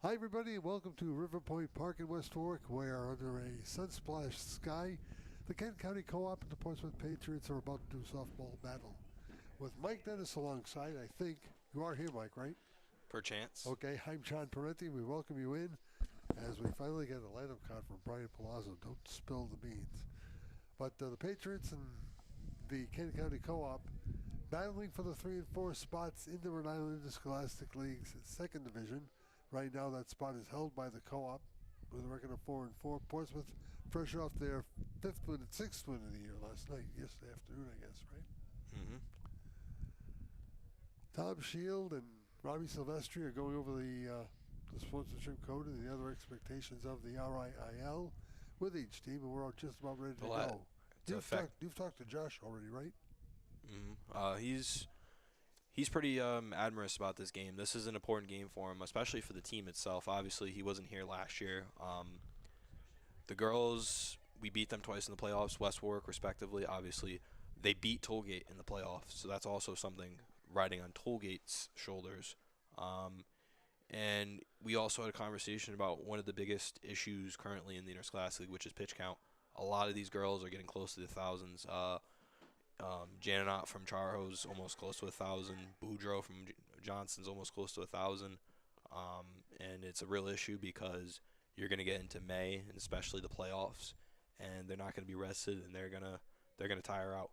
Hi, everybody, and welcome to River Point Park in West Warwick, where under a sun-splashed sky, the Kent County Co-op and the Portsmouth Patriots are about to do softball battle. With Mike Dennis alongside, I think you are here, Mike, right? Perchance. Okay, I'm John Parenti. We welcome you in as we finally get a lineup card from Brian Palazzo. Don't spill the beans. But the Patriots and the Kent County Co-op battling for the 3 and 4 spots in the Rhode Island Interscholastic League's second division. Right now, that spot is held by the Co-op with a record of 4 and 4. Portsmouth, fresh off their sixth win of the year last night, yesterday afternoon, I guess, right? Mm-hmm. Tom Shield and Robbie Silvestri are going over the sportsmanship code and the other expectations of the RIIL with each team, and we're all just about ready to go. You've talked to Josh already, right? Mm-hmm. He's pretty admirous about this game. This is an important game for him, especially for the team itself. Obviously, he wasn't here last year. The girls, we beat them twice in the playoffs, West Warwick respectively. Obviously, they beat Tollgate in the playoffs, so that's also something riding on Tollgate's shoulders. And we also had a conversation about one of the biggest issues currently in the Interscholastic League, which is pitch count. A lot of these girls are getting close to the thousands. Jananot from Charho's almost close to 1,000. Boudreaux from Johnson's almost close to 1,000. And it's a real issue because you're going to get into May, and especially the playoffs, and they're not going to be rested, and they're gonna tire out.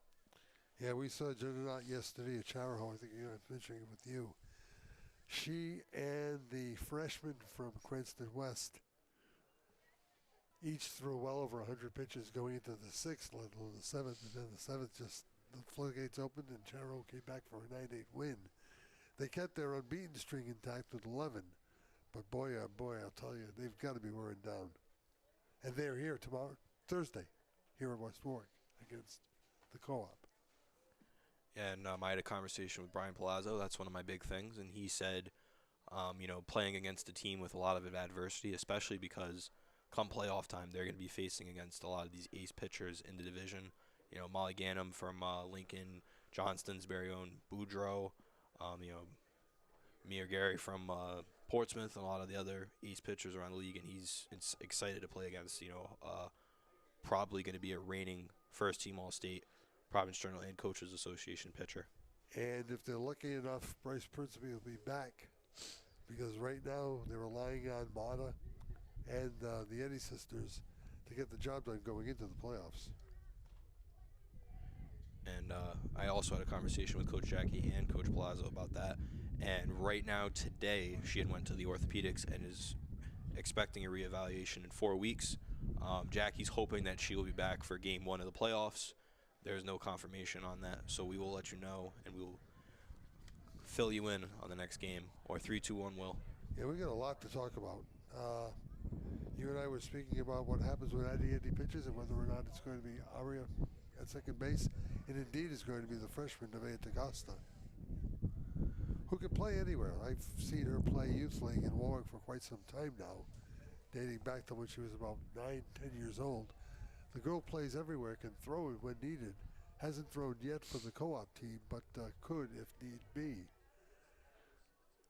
Yeah, we saw Jananot yesterday at Charho. I think you were mentioning it with you. She and the freshman from Cranston West each threw well over 100 pitches going into the sixth, let alone the seventh, and then the seventh just the floodgates opened and Charro came back for a 9-8 win. They kept their unbeaten string intact with 11, but boy, oh boy, I'll tell you, they've got to be wearing down. And they're here Thursday, here in West Warwick against the Co-op. And I had a conversation with Brian Palazzo. That's one of my big things, and he said, playing against a team with a lot of adversity, especially because come playoff time, they're going to be facing against a lot of these ace pitchers in the division. Molly Gannum from Lincoln, Johnston's very own Boudreaux, Mir Gary from Portsmouth, and a lot of the other ace pitchers around the league, and he's excited to play against, probably going to be a reigning first-team All-State Providence Journal and Coaches Association pitcher. And if they're lucky enough, Bryce Principe will be back, because right now they're relying on Mata and the Eddy sisters to get the job done going into the playoffs. And I also had a conversation with Coach Jackie and Coach Palazzo about that. And right now, today, she had went to the orthopedics and is expecting a reevaluation in 4 weeks. Jackie's hoping that she will be back for Game 1 of the playoffs. There's no confirmation on that, so we will let you know, and we will fill you in on the next game, or 3-2-1 will. Yeah, we got a lot to talk about. You and I were speaking about what happens when Eddie pitches and whether or not it's going to be Aria at second base. And indeed is going to be the freshman, Nevaeh DaCosta, who can play anywhere. I've seen her play youth league in Warwick for quite some time now, dating back to when she was about 9-10 years old. The girl plays everywhere, can throw it when needed. Hasn't thrown yet for the Co-op team, but could if need be.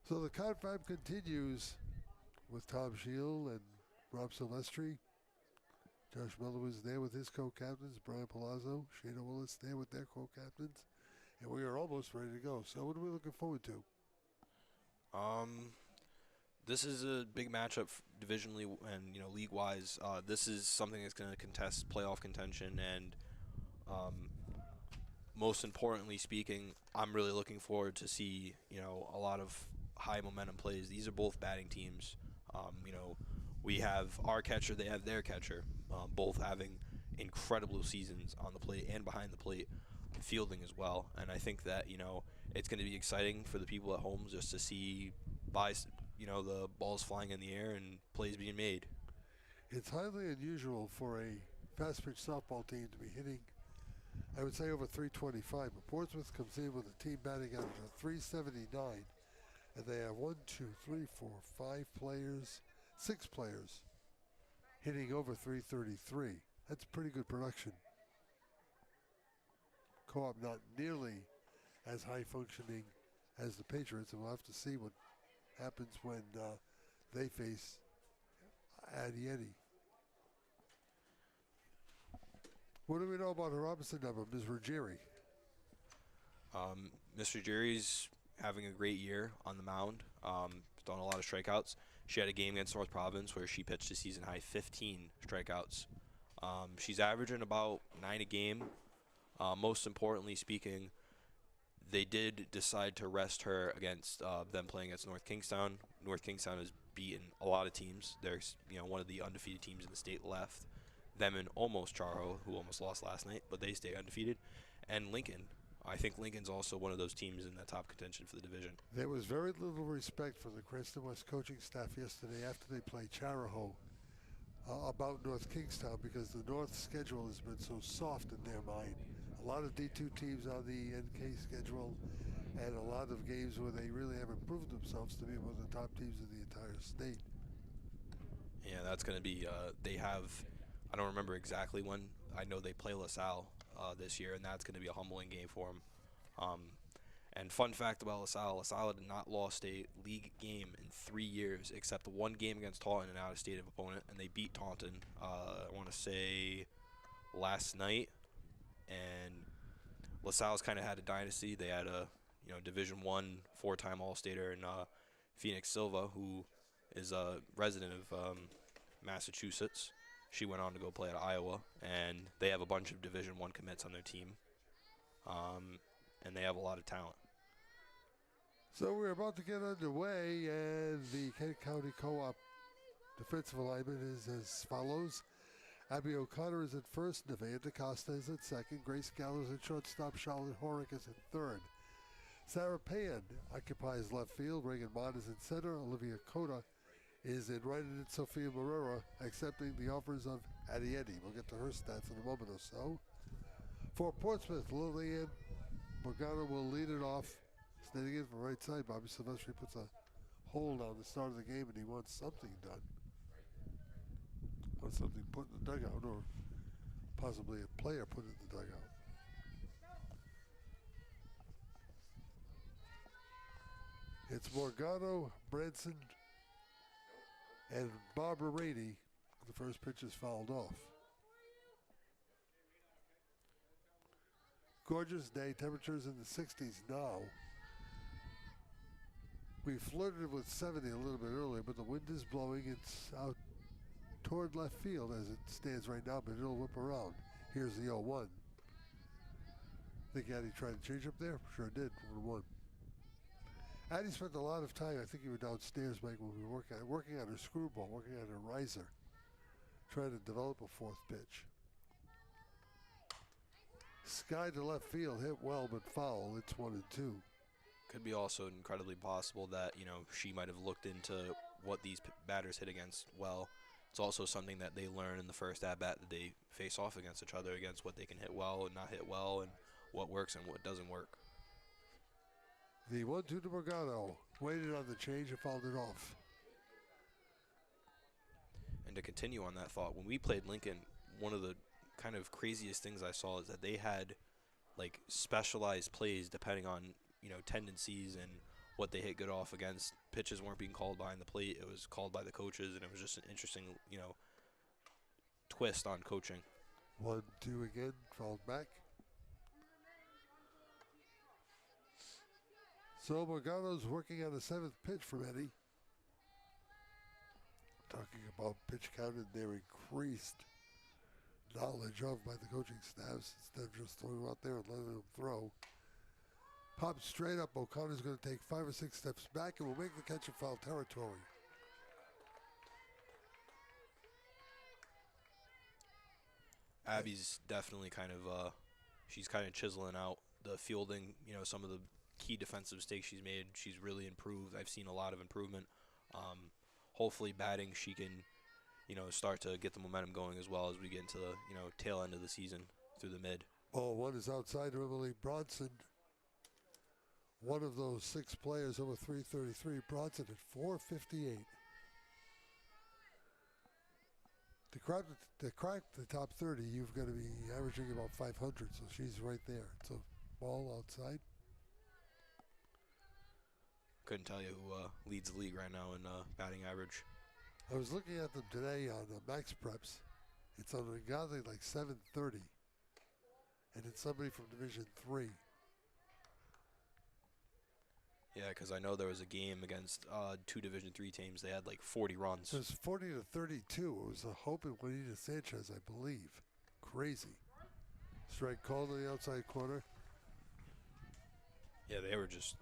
So the confab continues with Tom Shield and Rob Silvestri. Josh Miller was there with his co-captains, Brian Palazzo, Shana Willis there with their co-captains. And we are almost ready to go. So what are we looking forward to? This is a big matchup divisionally and league-wise. This is something that's going to contest playoff contention, and most importantly speaking, I'm really looking forward to see a lot of high momentum plays. These are both batting teams. We have our catcher, they have their catcher, both having incredible seasons on the plate and behind the plate, fielding as well. And I think that it's going to be exciting for the people at home just to see the balls flying in the air and plays being made. It's highly unusual for a fast pitch softball team to be hitting, I would say, over 325. But Portsmouth comes in with a team batting out of 379, and they have 6 players hitting over 333. That's pretty good production. Co-op not nearly as high functioning as the Patriots, and we'll have to see what happens when they face Adieti. What do we know about her opposite number, Ms. Ruggieri? Mr. Jerry's having a great year on the mound. Throwing a lot of strikeouts. She had a game against North Province where she pitched a season high 15 strikeouts. She's averaging about 9 a game. Most importantly speaking, they did decide to rest her against them playing against North Kingstown. North Kingstown has beaten a lot of teams. They're one of the undefeated teams in the state left. Them and almost Charo, who almost lost last night, but they stay undefeated. And Lincoln. I think Lincoln's also one of those teams in the top contention for the division. There was very little respect for the Cranston West coaching staff yesterday after they played Charahoe about North Kingstown because the North schedule has been so soft in their mind. A lot of D2 teams on the NK schedule and a lot of games where they really haven't proved themselves to be one of the top teams in the entire state. Yeah, that's going to be, they have, I don't remember exactly when. I know they play LaSalle this year, and that's going to be a humbling game for them. And fun fact about LaSalle had not lost a league game in 3 years, except one game against Taunton, an out-of-state opponent, and they beat Taunton, I want to say, last night. And LaSalle's kind of had a dynasty. They had a Division I 4-time All-Stater in Phoenix Silva, who is a resident of Massachusetts. She went on to go play at Iowa, and they have a bunch of Division I commits on their team, and they have a lot of talent. So we're about to get underway, and the Kent County Co-op defensive alignment is as follows. Abby O'Connor is at first, Nevaeh DaCosta is at second, Grace Gallows at shortstop, Charlotte Horick is at third. Sarah Pan occupies left field, Reagan Mott is in center, Olivia Cota is in right, and Sophia Marrera accepting the offers of Adieti. We'll get to her stats in a moment or so. For Portsmouth, Lillian Morgano will lead it off. Standing in from right side, Bobby Silvestri puts a hold on the start of the game, and he wants something done. Wants something put in the dugout, or possibly a player put in the dugout. It's Morgano, Branson, and Barbara Rainey. The first pitch is fouled off. Gorgeous day, temperatures in the 60s now. We flirted with 70 a little bit earlier, but the wind is blowing. It's out toward left field as it stands right now, but it'll whip around. Here's the 0-1. Think Addie tried to change up there? Sure did, 1-1. Addie spent a lot of time, I think he was downstairs, Mike, when we were working on her screwball, working on her riser, trying to develop a fourth pitch. Sky to left field, hit well but foul. It's 1-2. Could be also incredibly possible that, she might have looked into what these batters hit against well. It's also something that they learn in the first at-bat that they face off against each other, against what they can hit well and not hit well, and what works and what doesn't work. The 1-2 to Morgano. Waited on the change and fouled it off. And to continue on that thought, when we played Lincoln, one of the kind of craziest things I saw is that they had like specialized plays depending on tendencies and what they hit good off against. Pitches weren't being called behind the plate; it was called by the coaches, and it was just an interesting twist on coaching. 1-2 again, fouled back. So Morgano's working on the 7th pitch from Eddie. Talking about pitch count and their increased knowledge of by the coaching staffs instead of just throwing them out there and letting them throw. Pops straight up. O'Connor's going to take 5 or 6 steps back and will make the catch in foul territory. Abby's definitely she's kind of chiseling out the fielding, some of the key defensive mistakes she's made. She's really improved. I've seen a lot of improvement. Hopefully batting, she can, start to get the momentum going as well as we get into the, tail end of the season through the mid. Ball one is outside to Emily Bronson. One of those 6 players over 333. Bronson at 458. To crack the top 30, you've got to be averaging about 500, so she's right there. It's a ball outside. Couldn't tell you who leads the league right now in batting average. I was looking at them today on Max Preps. It's on a godly like 730. And it's somebody from Division III. Yeah, because I know there was a game against two Division III teams. They had like 40 runs. It was 40 to 32. It was a Hope and Juanita Sanchez, I believe. Crazy. Strike called on the outside corner. Yeah, they were just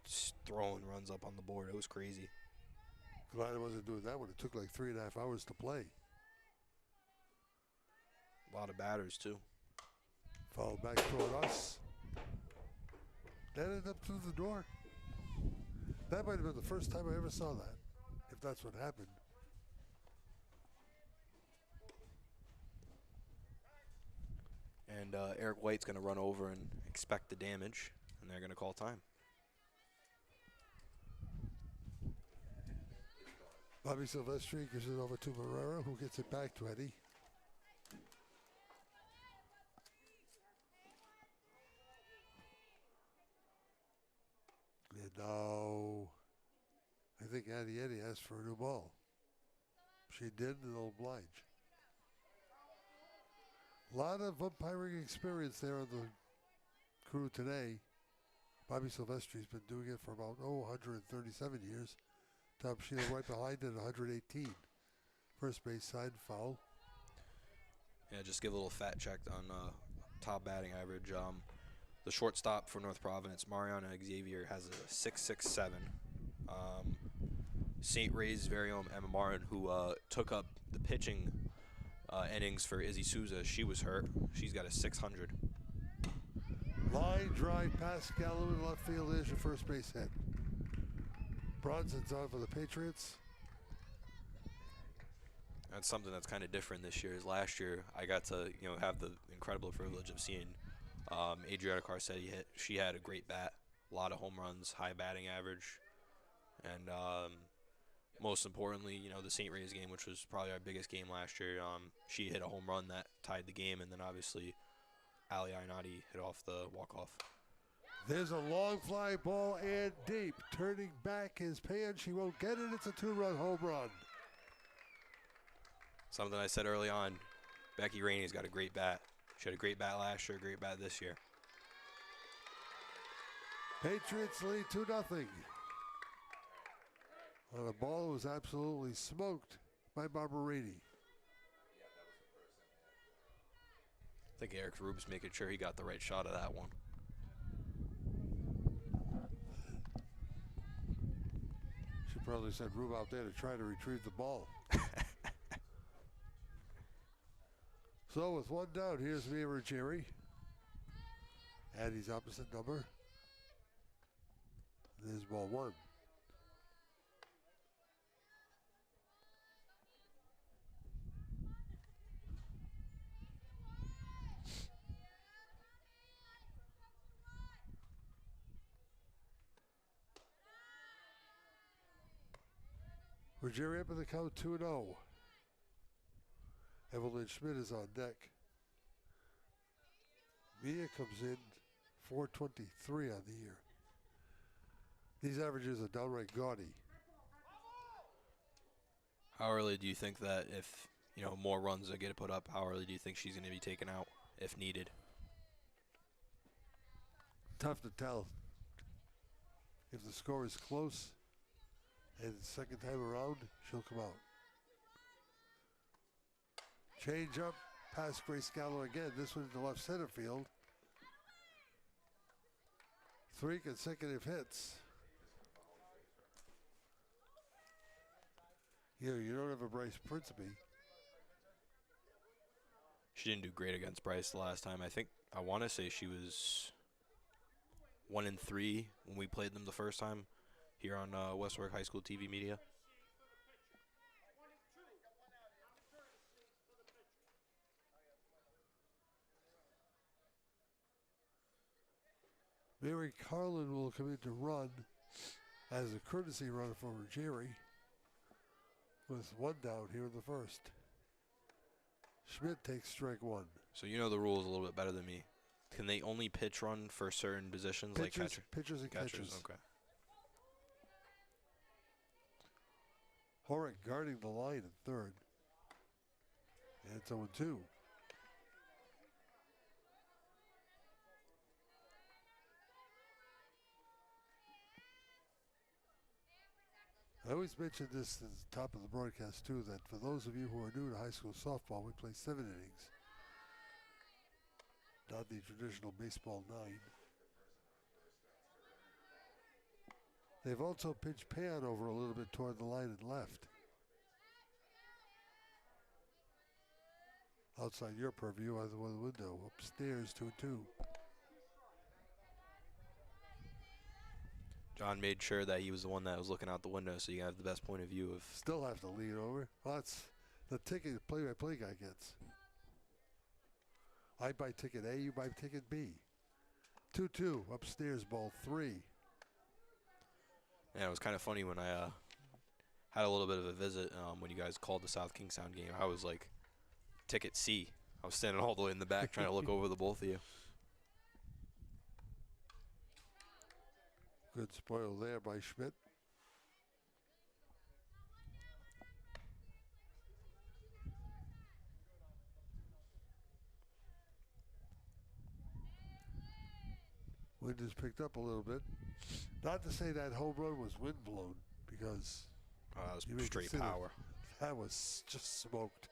throwing runs up on the board. It was crazy. Glad I wasn't doing that one. It took like 3.5 hours to play. A lot of batters, too. Followed back toward us. That ended up through the door. That might have been the first time I ever saw that, if that's what happened. And Eric White's going to run over and expect the damage, and they're going to call time. Bobby Silvestri gives it over to Marrera, who gets it back to Eddie. And now, I think Eddie asked for a new ball. She did, and they'll oblige. A lot of umpiring experience there on the crew today. Bobby Silvestri's been doing it for about, 137 years. Tom Sheila right behind it, 118. First base side, foul. Yeah, just give a little fat check on top batting average. The shortstop for North Providence, Mariana Xavier, has a 6.67. St. Ray's very own Emma Martin, who took up the pitching innings for Izzy Souza. She was hurt. She's got a 600. Line drive past Gallo in left field. There's your first base hit. Bronson's on for the Patriots. That's something that's kind of different this year. Is last year I got to have the incredible privilege of seeing Adriana Carcetti hit. She had a great bat, a lot of home runs, high batting average, and most importantly, the St. Ray's game, which was probably our biggest game last year. She hit a home run that tied the game, and then obviously Ali Ainati hit off the walk-off. There's a long fly ball and deep. Turning back is Pan. She won't get it. It's a 2-run home run. Something I said early on, Becky Rainey's got a great bat. She had a great bat last year, a great bat this year. Patriots lead 2-0. On a ball that was absolutely smoked by Barberini. I think Eric Rube's making sure he got the right shot of that one. She probably sent Rube out there to try to retrieve the ball. So with one down, here's Mia Ruggieri. Addie's opposite number. There's ball one. Ruggieri up in the count 2-0. Evelyn Schmidt is on deck. Mia comes in 423 on the year. These averages are downright gaudy. How early do you think that if more runs are get put up, how early do you think she's going to be taken out if needed? Tough to tell. If the score is close and the second time around, she'll come out. Change up past Grace Gallo again. This one in the left center field. 3 consecutive hits. You don't have a Bryce Principe. She didn't do great against Bryce the last time. I want to say she was 1-3 when we played them the first time here on Westwark High School TV media. Mary Carlin will come in to run as a courtesy run for Ruggieri with one down here in the first. Schmidt takes strike one. So you know the rules a little bit better than me. Can they only pitch run for certain positions like catcher? Pitchers and catchers. Okay. Horrick guarding the line at third. And it's 0-2. I always mention this at the top of the broadcast too, that for those of you who are new to high school softball, we play 7 innings. Not the traditional baseball 9. They've also pitched Pan over a little bit toward the line and left. Outside your purview, out the window, upstairs 2-2. John made sure that he was the one that was looking out the window, so you have the best point of view of. Still have to lean over. Well, that's the ticket the play-by-play guy gets. I buy ticket A, you buy ticket B. 2-2, upstairs, ball 3. Yeah, it was kind of funny when I had a little bit of a visit when you guys called the South Kingstown game. I was like, ticket C. I was standing all the way in the back trying to look over the both of you. Good spoil there by Schmidt. Wind has picked up a little bit. Not to say that home run was wind blown, because That was straight power. That was just smoked.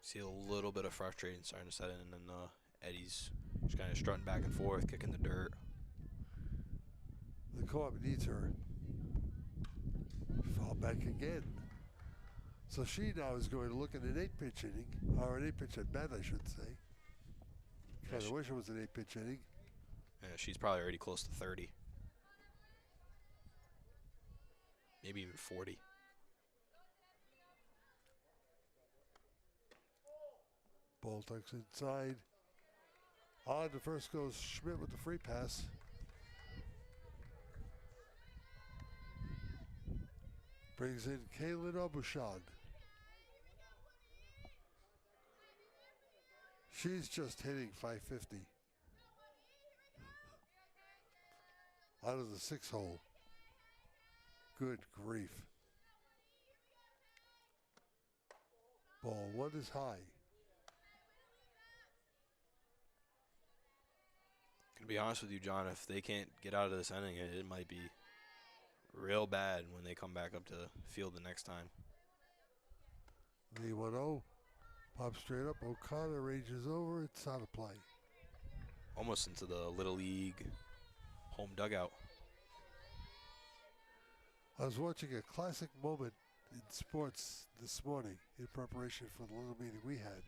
See a little bit of frustration starting to set in, and then Eddie's just kind of strutting back and forth, kicking the dirt. The co-op needs her. Fall back again. So she now is going to look at an 8-pitch inning, or an 8-pitch at bat, I should say. Kind of wish it was an 8-pitch inning. Yeah, she's probably already close to 30. Maybe even 40. Ball tucks inside. On to first goes Schmidt with the free pass. Brings in Kaylin Obushad. She's just hitting 550. Out of the 6-hole. Good grief. Ball 1 is high. To be honest with you, John, if they can't get out of this inning, it might be real bad when they come back up to field the next time. The 1-0. Pops straight up. O'Connor ranges over. It's out of play. Almost into the Little League home dugout. I was watching a classic moment in sports this morning in preparation for the little meeting we had.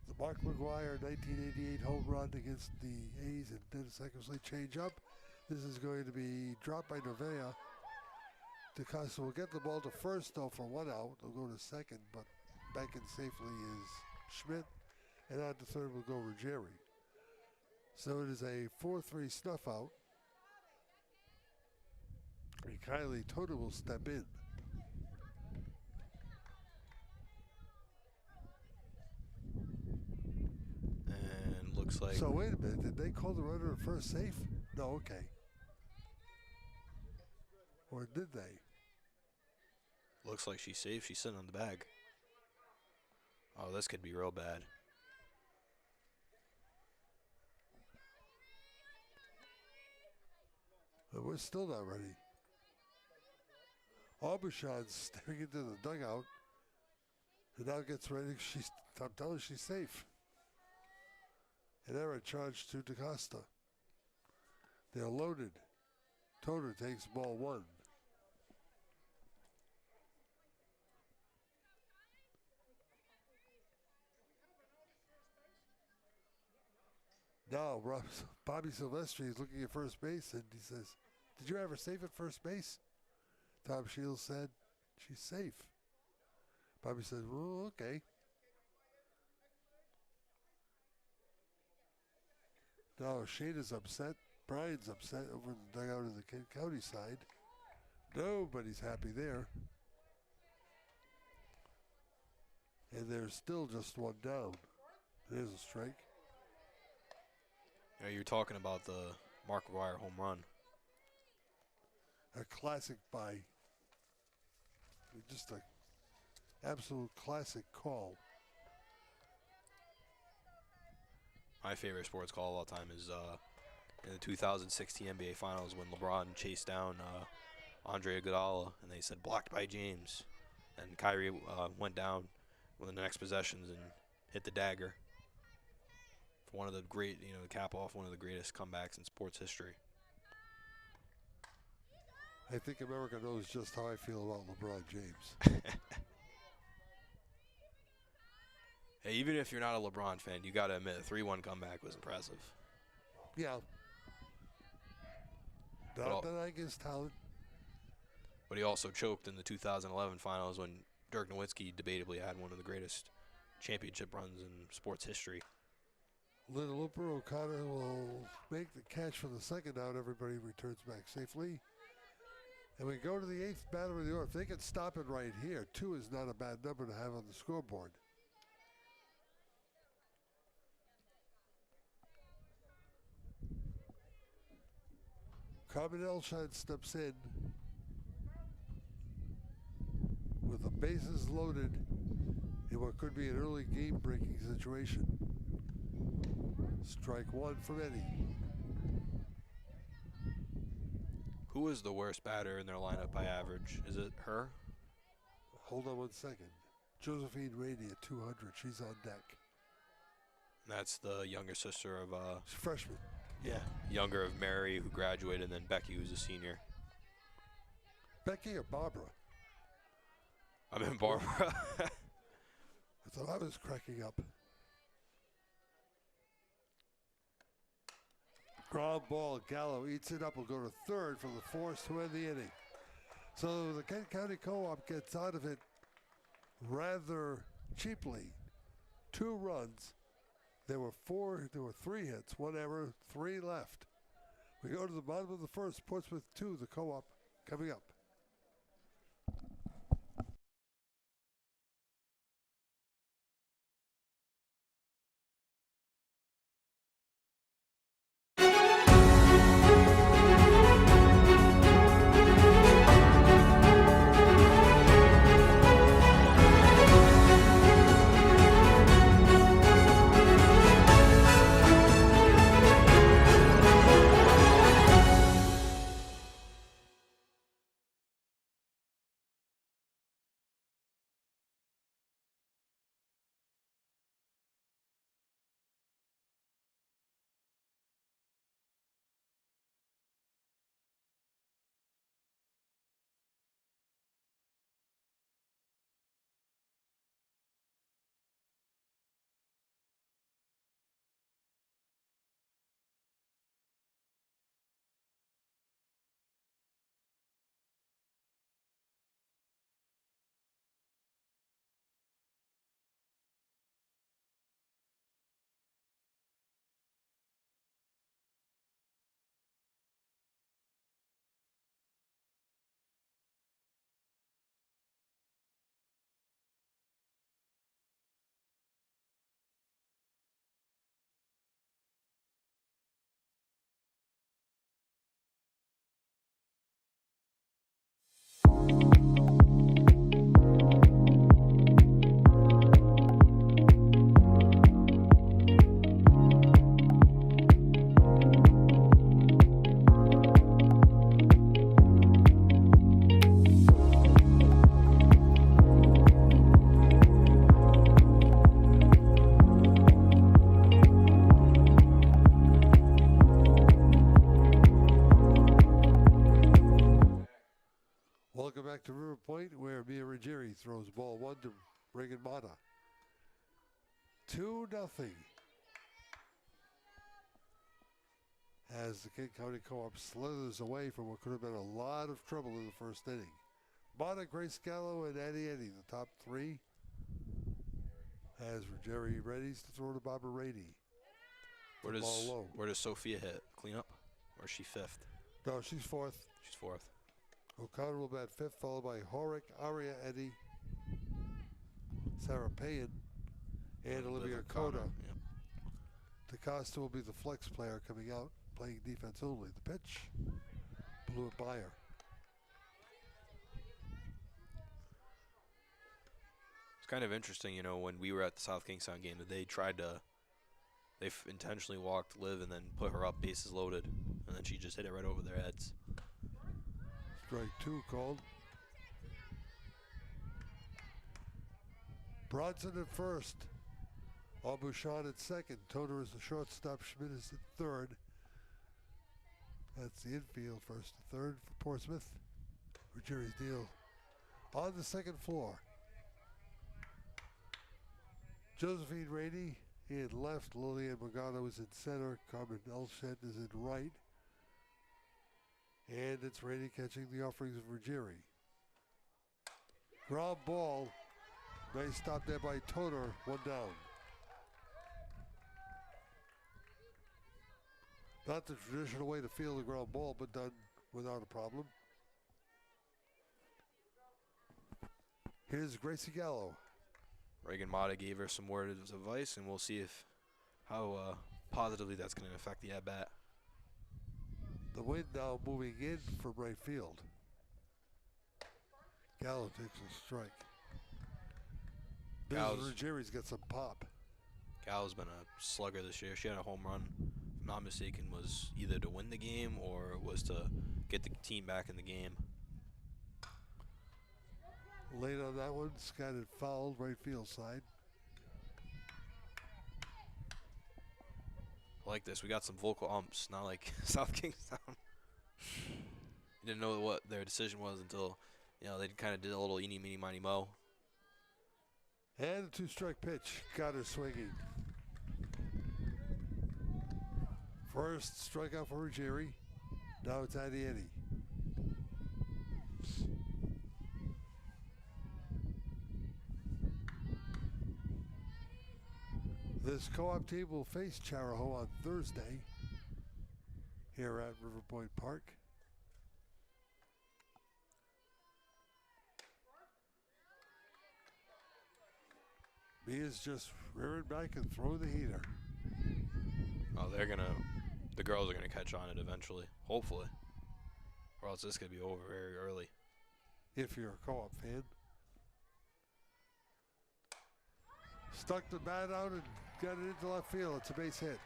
The Mark McGuire 1988 home run against the A's and Dennis Eckersley change up. This is going to be dropped by Novea. DeCosta will get the ball to first, though, for 1 out. They'll go to second, but back in safely is Schmidt. And on to third will go Ruggieri. So it is a 4-3 snuff out. And Kylie Toto will step in. And looks like. So wait a minute, did they call the runner at first safe? No, okay. Or did they? Looks like she's safe. She's sitting on the bag. Oh, this could be real bad. But we're still not ready. Aubuchon's stepping into the dugout. And now gets ready. I'm telling you, she's safe. An error charged to DeCosta. They're loaded. Toter takes ball 1. Now, Bobby Silvestri is looking at first base, and he says, "Did you have her safe at first base?" Tom Shields said, "She's safe." Bobby said, "Well, okay." Now, Shayna's upset. Brian's upset over in the dugout on the Kent County side. Nobody's happy there. And there's still just 1 down. There's a strike. You know, you're talking about the Mark McGuire home run. A classic by, just a absolute classic call. My favorite sports call of all time is in the 2016 NBA Finals when LeBron chased down Andre Iguodala, and they said blocked by James, and Kyrie went down within the next possessions and hit the dagger for one of the great, cap off one of the greatest comebacks in sports history. I think America knows just how I feel about LeBron James. Hey, even if you're not a LeBron fan, you got to admit a 3-1 comeback was impressive. Yeah. Not denying his talent. But he also choked in the 2011 Finals when Dirk Nowitzki debatably had one of the greatest championship runs in sports history. Little Looper O'Connor will make the catch for the second out. Everybody returns back safely. And we go to the 8th batter of the order. If they can stop it right here, 2 is not a bad number to have on the scoreboard. Carmen Elshine steps in with the bases loaded in what could be an early game-breaking situation. Strike 1 from Eddie. Who is the worst batter in their lineup by average? Is it her? Hold on 1 second. Josephine Rady at 200. She's on deck. That's the younger sister of She's a freshman. Yeah, younger of Mary, who graduated, and then Becky, who's a senior. Becky or Barbara? I mean Barbara. I thought I was cracking up. Ground ball, Gallo eats it up. Will go to third for the force to end the inning. So the Kent County Co-op gets out of it rather cheaply. 2 runs. There were 3 hits, 1 error, 3 left. We go to the bottom of the first. Portsmouth 2, the Co-op coming up. Welcome back to River Point, where Mia Ruggieri throws ball 1 to Reagan Mata. 2-0. As the Kent County Co-op slithers away from what could have been a lot of trouble in the first inning. Mata, Grace Gallo, and Eddie, the top 3. As Ruggieri readies to throw to Barbara Rady. Where does Sophia hit? Cleanup? Or is she 5th? No, she's 4th. She's 4th. O'Connor will bat 5th, followed by Horick, Aria Eddy, Sarah Payan, and Olivia Coda. Yep. DaCosta will be the flex player coming out. playing defense only. The pitch blew it by her. It's kind of interesting, you know, when we were at the South Kingstown game, that they intentionally walked Liv and then put her up bases loaded, and then she just hit it right over their heads. Strike 2 called. Bronson at first. Aubuchon at second. Toner is the shortstop. Schmidt is at third. That's the infield, first to third for Portsmouth. Ruggieri's deal on the second floor. Josephine Rainey in left. Lillian Magano is in center. Carmen Elshed is in right. And it's Rainey catching the offerings of Ruggieri. Ground ball. Nice stop there by Toner. One down. Not the traditional way to field the ground ball, but done without a problem. Here's Gracie Gallo. Reagan Mata gave her some words of advice, and we'll see how positively that's going to affect the at-bat. The wind now moving in from right field. Gallo takes a strike. Ruggieri's got some pop. Gallo's been a slugger this year. She had a home run, if I'm not mistaken, was either to win the game or was to get the team back in the game. Late on that one, scattered foul, right field side. I like this. We got some vocal umps, not like South Kingstown. You didn't know what their decision was until, you know, they kind of did a little eeny, meeny, miny, mo. And a 2-strike pitch. Got her swinging. First strikeout for Ruggieri. Now it's Addie Eddy. This co-op team will face Charahoe on Thursday here at River Point Park. Mia's just rearing back and throwing the heater. Oh, the girls are gonna catch on it eventually, hopefully, or else this could be over very early. If you're a co-op fan. Stuck the bat out and got it into left field. It's a base hit.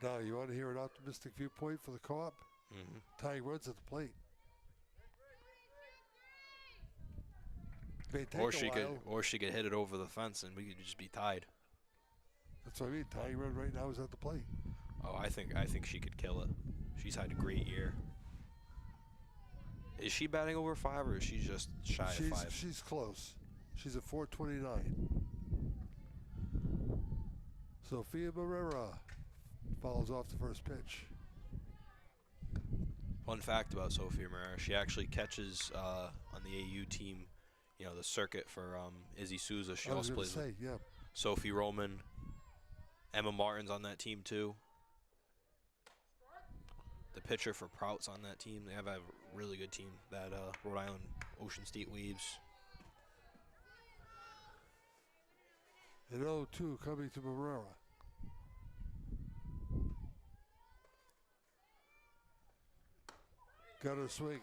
Now, you want to hear an optimistic viewpoint for the co-op? Mm-hmm. Tying runs at the plate. Or she could hit it over the fence and we could just be tied. That's what I mean. Tying run right now is at the plate. Oh, I think she could kill it. She's had a great year. Is she batting over 5 or is she just shy of 5? She's close. She's at 429. Sophia Barrera follows off the first pitch. Fun fact about Sophia Barrera, she actually catches on the AU team, you know, the circuit for Izzy Souza. She also plays with Sophie Roman. Emma Martin's on that team too. The pitcher for Prout's on that team. They have a really good team, that Rhode Island Ocean State Waves. And 0-2 coming to Barrera. Got her swinging.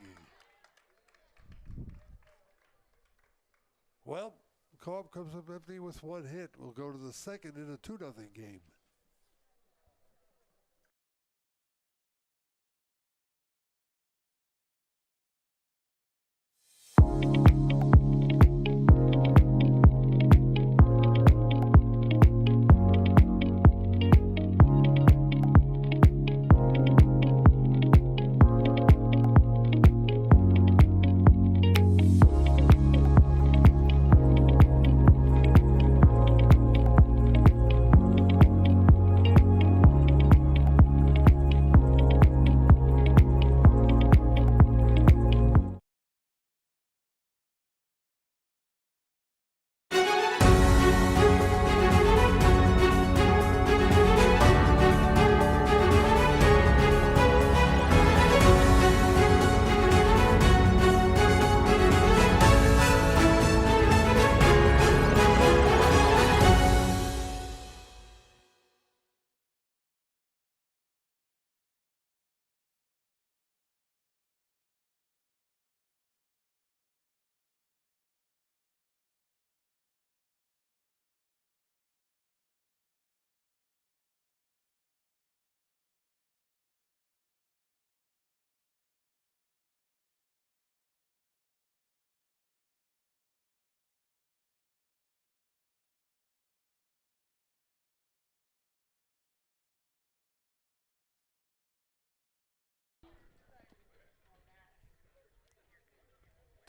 Well, co-op comes up empty with 1 hit. We'll go to the second in a 2-0 game.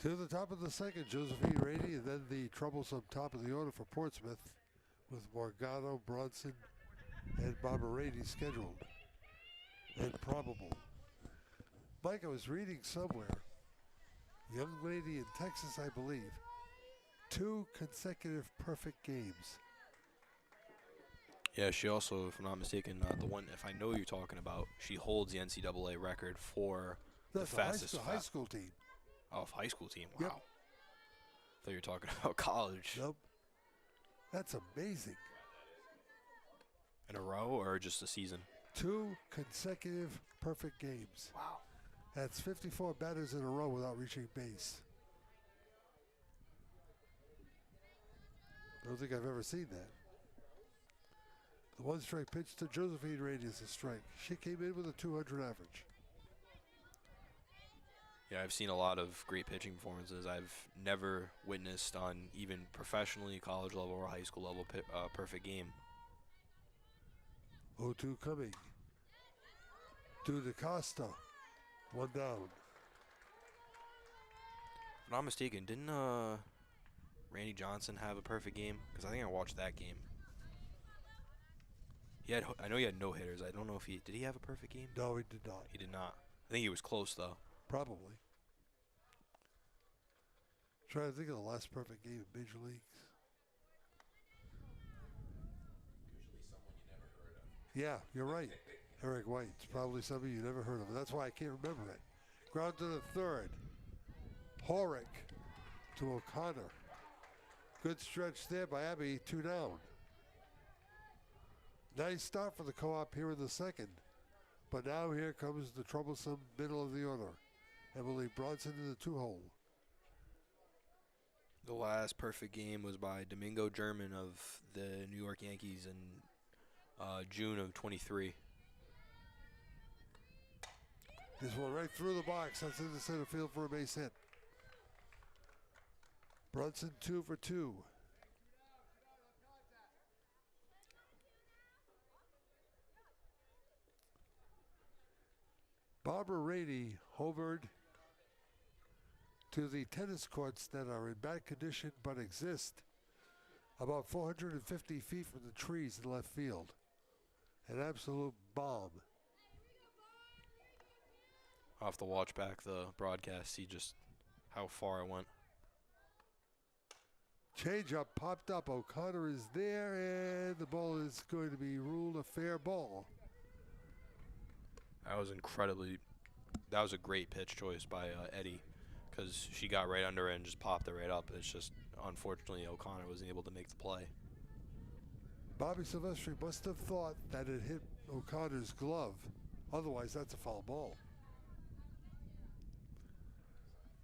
To the top of the second, Josephine Rady, and then the troublesome top of the order for Portsmouth with Morgado, Bronson, and Barbara Rady scheduled and probable. Mike, I was reading somewhere, young lady in Texas, I believe, 2 consecutive perfect games. Yeah, she also, if I'm not mistaken, the one, if I know who you're talking about, she holds the NCAA record for That's the fastest high school team. Oh, high school team. Wow. Yep. Thought you were talking about college. Nope. That's amazing. In a row or just a season? 2 consecutive perfect games. Wow. That's 54 batters in a row without reaching base. I don't think I've ever seen that. The 1-strike pitch to Josephine Rady is a strike. She came in with a 200 average. Yeah, I've seen a lot of great pitching performances. I've never witnessed on even professionally, college level, or high school level perfect game. 0-2 coming. To DaCosta. 1 down. If I'm not mistaken, didn't Randy Johnson have a perfect game? Because I think I watched that game. I know he had no hitters. I don't know if did he have a perfect game? No, he did not. He did not. I think he was close though. Probably. Trying to think of the last perfect game in Major Leagues. Usually someone you never heard of. Yeah, you're right. Eric White. It's probably somebody you never heard of. That's why I can't remember it. Ground to the third. Horick to O'Connor. Good stretch there by Abbey. 2 down. Nice start for the co-op here in the second. But now here comes the troublesome middle of the order. Emily Bronson in the 2-hole. The last perfect game was by Domingo German of the New York Yankees in June of 23. This one right through the box. That's in the center field for a base hit. Brunson 2 for 2. Barbara Rady hovered to the tennis courts that are in bad condition but exist about 450 feet from the trees in left field. An absolute bomb. I'll have to watch back the broadcast, see just how far I went. Changeup popped up. O'Connor is there, and the ball is going to be ruled a fair ball. That was a great pitch choice by Eddie, because she got right under it and just popped it right up. It's just, unfortunately, O'Connor wasn't able to make the play. Bobby Silvestri must have thought that it hit O'Connor's glove. Otherwise, that's a foul ball.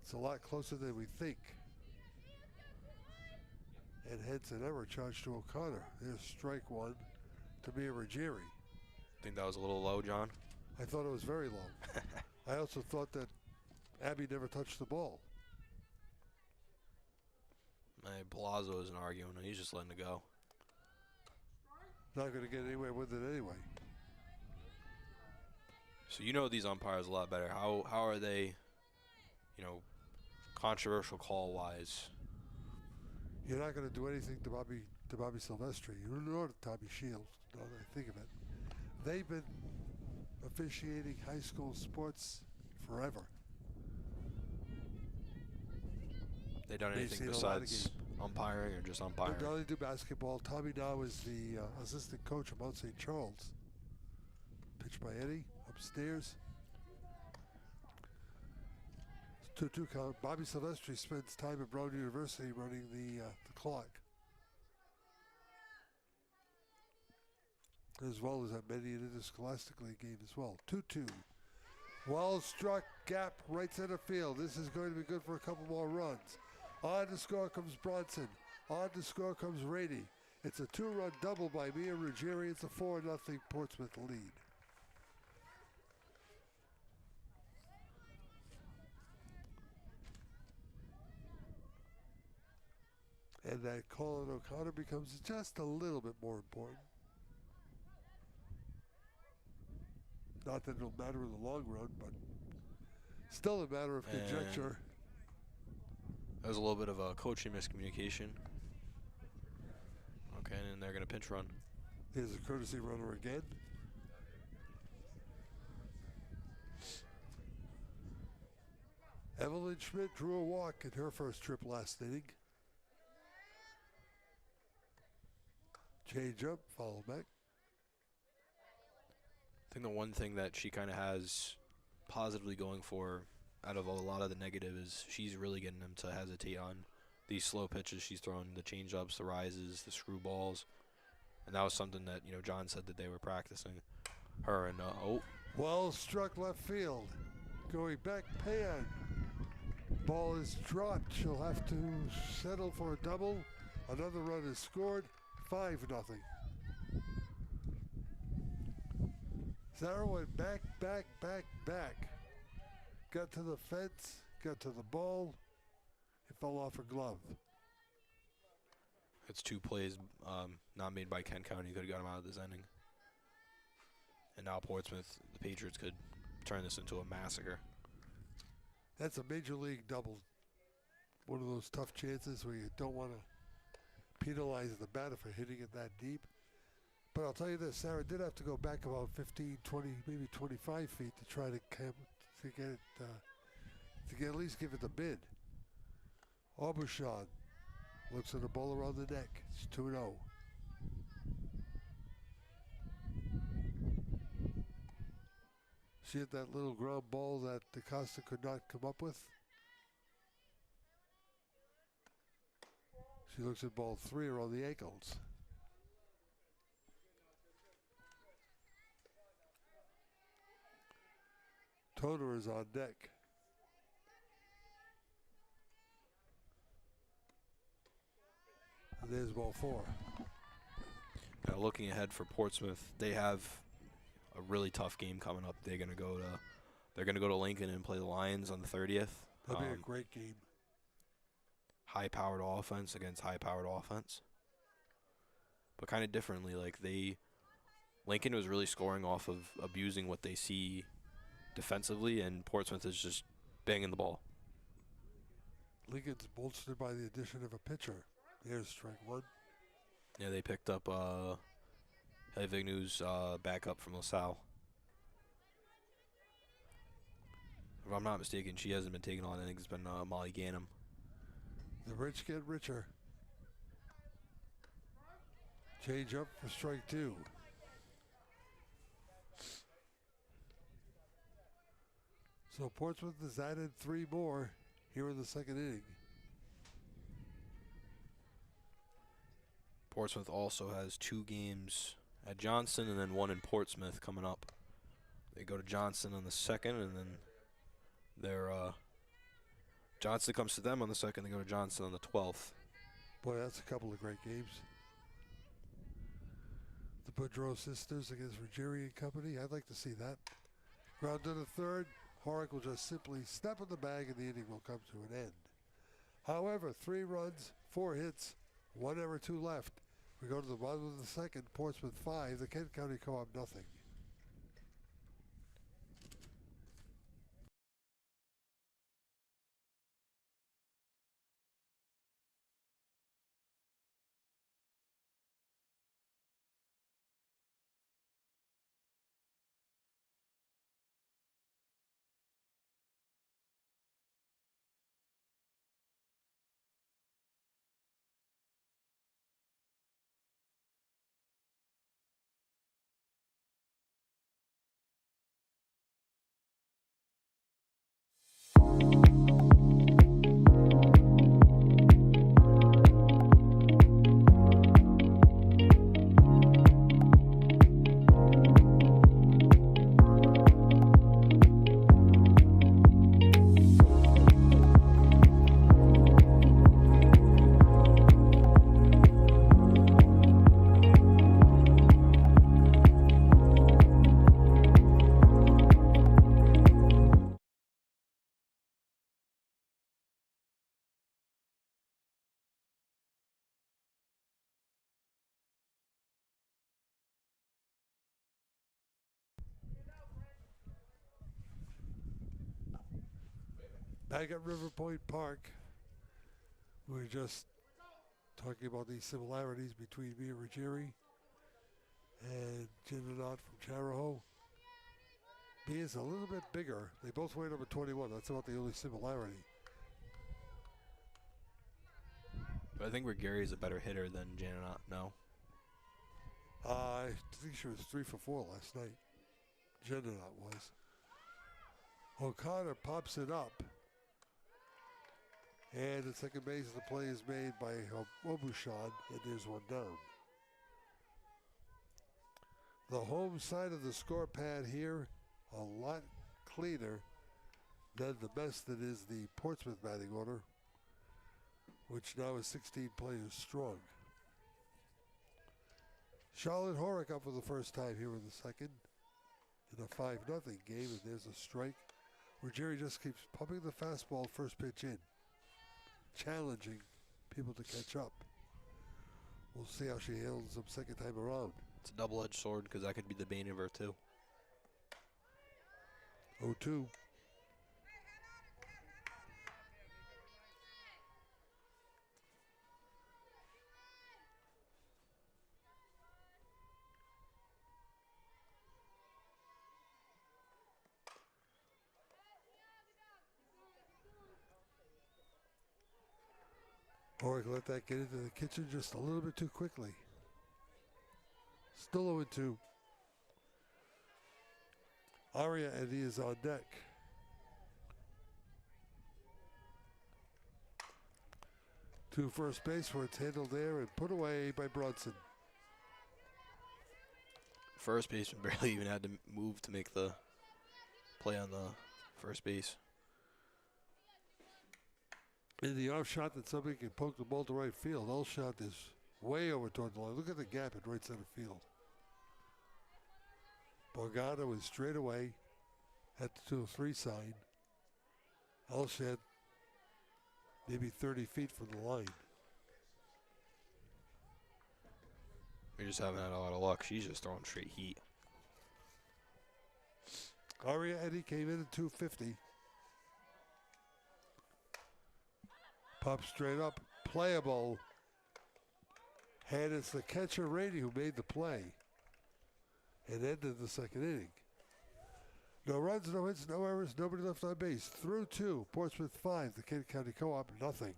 It's a lot closer than we think. And hence an error charge to O'Connor. There's strike 1 to Mia Ruggieri. Think that was a little low, John? I thought it was very low. I also thought that Abby never touched the ball. Palazzo isn't arguing. He's just letting it go. Not going to get anywhere with it anyway. So you know these umpires a lot better. How are they, controversial call-wise? You're not going to do anything to Bobby Silvestri. You nor to Tommy Shields, now that I think of it. They've been officiating high school sports forever. They done anything besides umpiring or just umpiring? They only do basketball. Tommy now is the assistant coach of Mount St. Charles. Pitched by Eddie upstairs. 2-2 count. Bobby Silvestri spends time at Brown University running the clock, as well as at many an interscholastic league game as well. 2-2. Well struck, gap, right center field. This is going to be good for a couple more runs. On to score comes Bronson. On to score comes Rady. It's a 2-run double by Mia Ruggieri. It's a 4-0 Portsmouth lead. And that call on O'Connor becomes just a little bit more important. Not that it'll matter in the long run, but still a matter of conjecture. There's a little bit of a coaching miscommunication. Okay, and they're going to pinch run. Here's a courtesy runner again. Evelyn Schmidt drew a walk in her first trip last inning. Change up, follow back. I think the one thing that she kind of has positively going for her out of a lot of the negative is she's really getting them to hesitate on these slow pitches she's throwing, the change-ups, the rises, the screwballs. And that was something that, John said that they were practicing. Her and, Well struck left field. Going back, Pan. Ball is dropped. She'll have to settle for a double. Another run is scored. 5-0. Sarah went back. Got to the fence, got to the ball. It fell off her glove. It's 2 plays not made by Kent County. Could have got him out of this inning. And now Portsmouth, the Patriots, could turn this into a massacre. That's a major league double. One of those tough chances where you don't want to penalize the batter for hitting it that deep. But I'll tell you this, Sarah did have to go back about 15, 20, maybe 25 feet to try to get it, at least give it the bid. Aubuchon looks at the ball around the neck. It's 2-0. She hit that little ground ball that DaCosta could not come up with. She looks at ball 3 around the ankles. Toner is on deck. And there's ball 4. Now looking ahead for Portsmouth, they have a really tough game coming up. They're gonna go to Lincoln and play the Lions on the 30th. That'll be a great game. High-powered offense against high-powered offense, but kind of differently. Lincoln was really scoring off of abusing what they see defensively, and Portsmouth is just banging the ball. Lincoln's bolstered by the addition of a pitcher. Here's strike 1. Yeah, they picked up Vignu's backup from LaSalle. If I'm not mistaken, she hasn't been taken on. I think it's been Molly Ganem. The rich get richer. Change up for strike 2. So Portsmouth has added 3 more here in the second inning. Portsmouth also has 2 games at Johnston and then 1 in Portsmouth coming up. They go to Johnston on the 2nd, and then Johnston comes to them on the 2nd. They go to Johnston on the 12th. Boy, that's a couple of great games. The Boudreaux sisters against Ruggieri and company. I'd like to see that. Ground to the 3rd. Horick will just simply snap in the bag and the inning will come to an end. However, 3 runs, 4 hits, 1 error, 2 left. We go to the bottom of the 2nd. Portsmouth 5, the Kent County Co-op nothing. Back at River Point Park, We're just talking about these similarities between me and Ruggieri and Ginanot from Charahoe. B is a little bit bigger. They both weigh number 21. That's about the only similarity. But I think Gary is a better hitter than Jananot. No. I think she was 3 for 4 last night. Ginanot was. O'Connor pops it up. And at second base, the play is made by Obushan, and there's one down. The home side of the score pad here, a lot cleaner than the best that is the Portsmouth batting order, which now is 16 players strong. Charlotte Horick up for the first time here in the second in a 5-0 game, and there's a strike where Jerry just keeps pumping the fastball first pitch in, challenging people to catch up. We'll see how she handles them second time around. It's a double-edged sword because that could be the bane of her too. 0-2. Horick let that get into the kitchen just a little bit too quickly. Still 0-2. Aria Eddie is on deck. To first base where it's handled there and put away by Brunson. First baseman barely even had to move to make the play on the first base. In the off shot that somebody can poke the ball to right field, all shot is way over toward the line. Look at the gap at right center field. Borgata was straight away at the 2-3 sign. Elshed maybe 30 feet from the line. We just haven't had a lot of luck. She's just throwing straight heat. Aria Eddie came in at 250. Pop straight up, playable. And it's the catcher Rady who made the play and ended the second inning. No runs, no hits, no errors, nobody left on base. Through 2, Portsmouth 5, the Kent County Co-op nothing.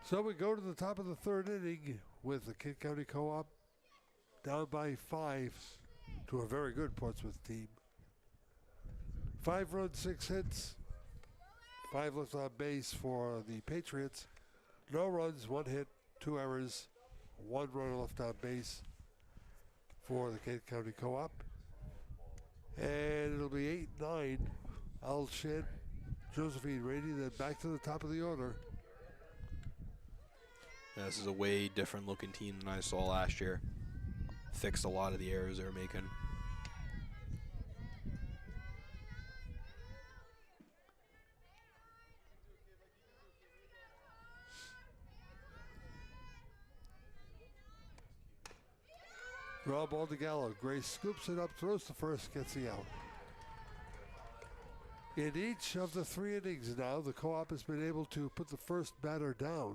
So we go to the top of the third inning with the Kent County Co-op down by 5 to a very good Portsmouth team. 5 runs, 6 hits, 5 left on base for the Patriots. No runs, 1 hit, 2 errors, 1 runner left on base for the Kent County Co-op. And it'll be 8-9. Elshed, Josephine Rady, then back to the top of the order. Yeah, this is a way different looking team than I saw last year. Fixed a lot of the errors they were making. Draw ball to Gallo. Grace scoops it up, throws to first, gets the out. In each of the 3 innings now, the Co-op has been able to put the first batter down.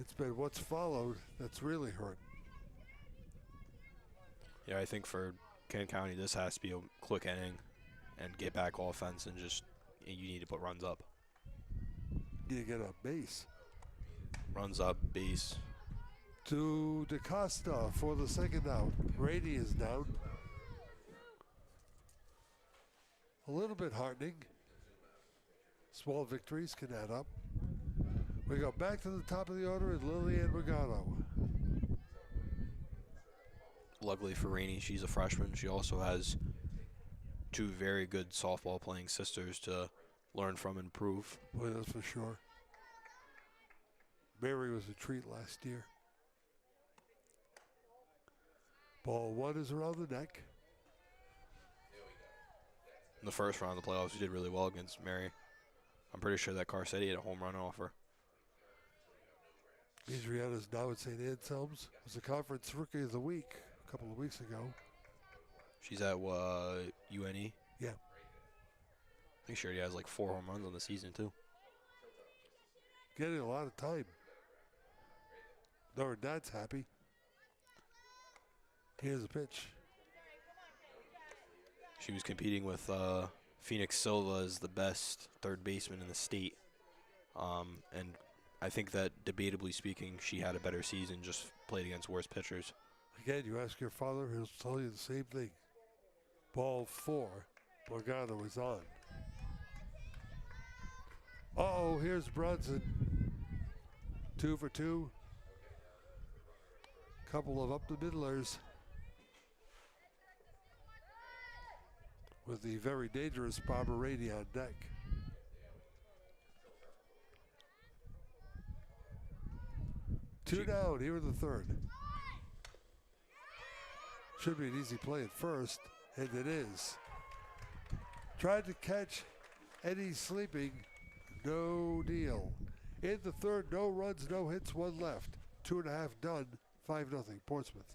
It's been what's followed that's really hurt. Yeah, I think for Kent County, this has to be a quick inning and get back offense and just you need to put runs up. You get a base. Runs up, base. To DaCosta for the second out. Brady is down. A little bit heartening. Small victories can add up. We go back to the top of the order at Lillian Regano. Luckily for Rainey, she's a freshman. She also has two very good softball playing sisters to learn from and improve. Boy, that's for sure. Mary was a treat last year. Ball one is around the neck. In the first round of the playoffs, she did really well against Mary. I'm pretty sure that Carcetti had a home run off her. Adriana's now at St. Anselm's. Was the conference rookie of the week a couple of weeks ago. She's at UNE? Yeah. I think she already has like 4 home runs on the season, too. Getting a lot of time. No, her dad's happy. Here's a pitch. She was competing with Phoenix Silva as the best third baseman in the state. And I think that, debatably speaking, she had a better season, just played against worse pitchers. Again, you ask your father, he'll tell you the same thing. Ball 4. Borgano is on. Uh-oh, here's Brunson. 2 for 2. Couple of up-the-middlers. With the very dangerous Barbara Rady on deck. Two down here in the third. Should be an easy play at first, and it is. Tried to catch Eddie sleeping. No deal. In the third, no runs, no hits, 1 left. 2.5 done, 5-0 Portsmouth.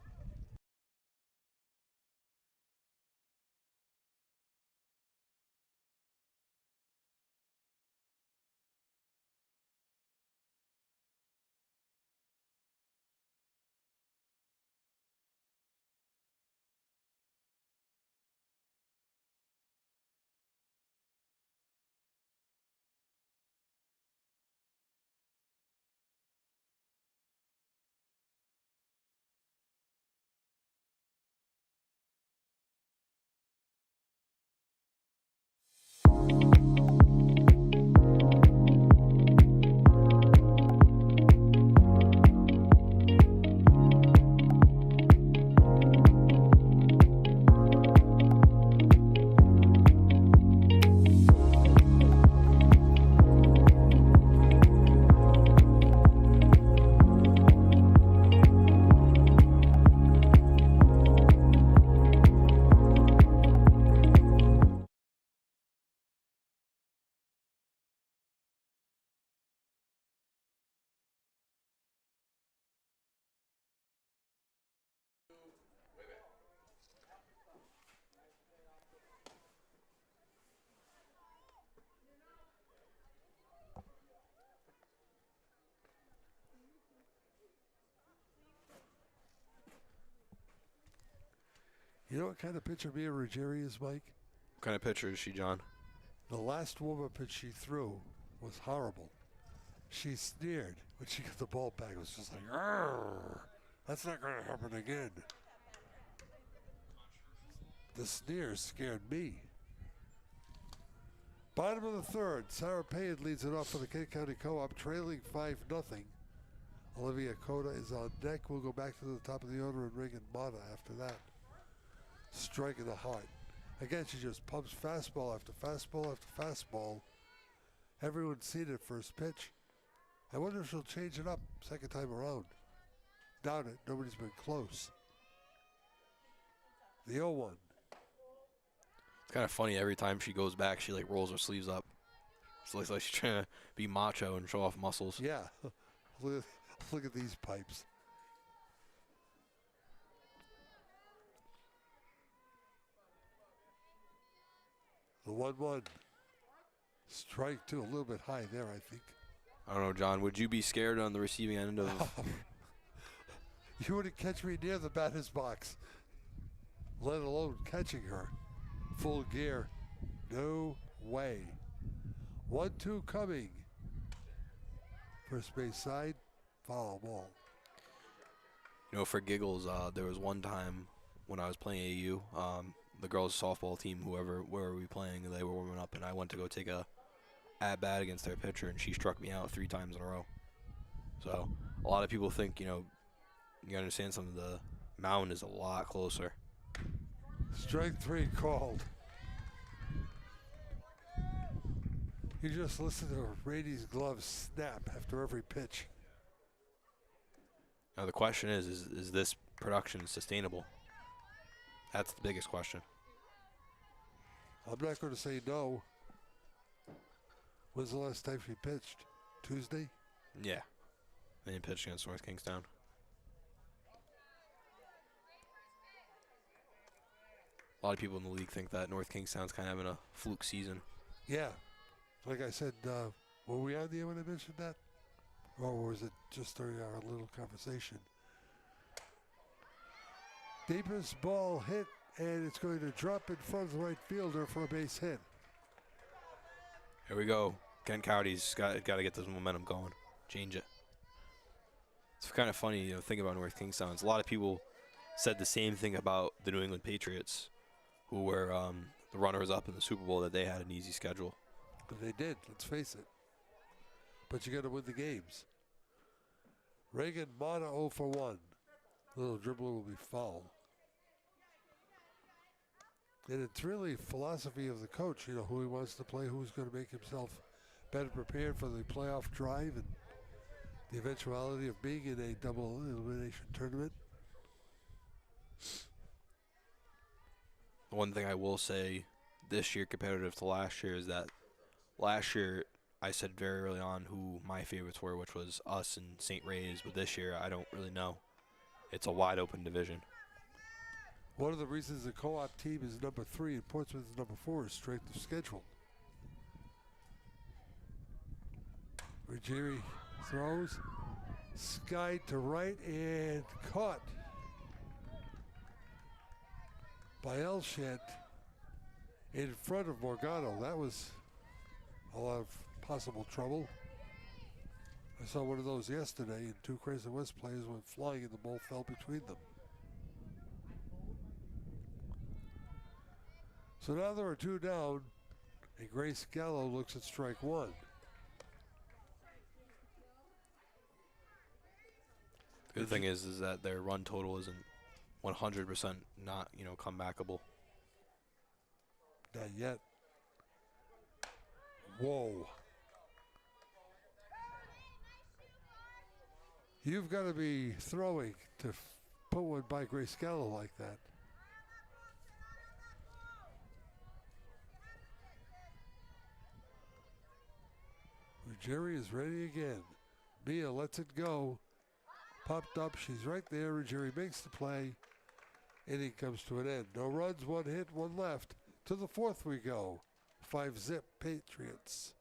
You know what kind of pitcher Mia Ruggieri is, Mike? What kind of pitcher is she, John? The last warm-up pitch she threw was horrible. She sneered when she got the ball back. It was just like, "Arr, that's not going to happen again." The sneer scared me. Bottom of the third, Sarah Payne leads it off for the Kent County Co-op, trailing 5-0. Olivia Cota is on deck. We'll go back to the top of the order and Reagan Mata after that. Strike in the heart. Again, she just pumps fastball after fastball after fastball. Everyone's seen it first pitch. I wonder if she'll change it up second time around. Doubt it. Nobody's been close. The 0-1. It's kind of funny. Every time she goes back, she like rolls her sleeves up. It looks like she's trying to be macho and show off muscles. Yeah. Look at these pipes. The 1-1. Strike 2, a little bit high there, I think. I don't know, John. Would you be scared on the receiving end of? You wouldn't catch me near the batter's box, let alone catching her. Full gear. No way. 1-2 coming. First base side, foul ball. You know, for giggles, there was one time when I was playing AU, the girls' softball team, where we were playing, they were warming up, and I went to go take a at-bat against their pitcher, and she struck me out 3 times in a row. So a lot of people think, you know, you gotta understand something, the mound is a lot closer. Strike 3 called. You just listen to Brady's gloves snap after every pitch. Now the question is this production sustainable? That's the biggest question. I'm not going to say no. When's the last time she pitched? Tuesday? Yeah. They didn't pitch against North Kingstown. A lot of people in the league think that North Kingstown's kind of having a fluke season. Yeah. Like I said, were we on the air when I mentioned that? Or was it just during our little conversation? Deepest ball hit, and it's going to drop in front of the right fielder for a base hit. Here we go. Ken Cowdy's got to get this momentum going. Change it. It's kind of funny, you know, thinking about North Kingstown. A lot of people said the same thing about the New England Patriots, who were the runners-up in the Super Bowl, that they had an easy schedule. But they did, let's face it. But you got to win the games. Reagan Mata 0 for 1. Little dribbler will be foul. And it's really philosophy of the coach, you know, who he wants to play, who's going to make himself better prepared for the playoff drive and the eventuality of being in a double elimination tournament. The one thing I will say this year comparative to last year is that last year I said very early on who my favorites were, which was us and St. Ray's, but this year I don't really know. It's a wide open division. One of the reasons the co-op team is number 3 and Portsmouth is number 4 is strength of schedule. Ruggieri throws. Sky to right and caught by Elshett in front of Morgano. That was a lot of possible trouble. I saw one of those yesterday, and 2 Crazy West players went flying and the ball fell between them. So now there are 2 down, and Grace Gallo looks at strike 1. The good thing is that their run total isn't 100% not, you know, comebackable. Not yet. Whoa. You've got to be throwing to put one by Grace Gallo like that. Ruggieri is ready again. Mia lets it go. Popped up, she's right there. Ruggieri makes the play. Inning comes to an end. No runs, 1 hit, 1 left. To the 4th we go. 5-zip Patriots.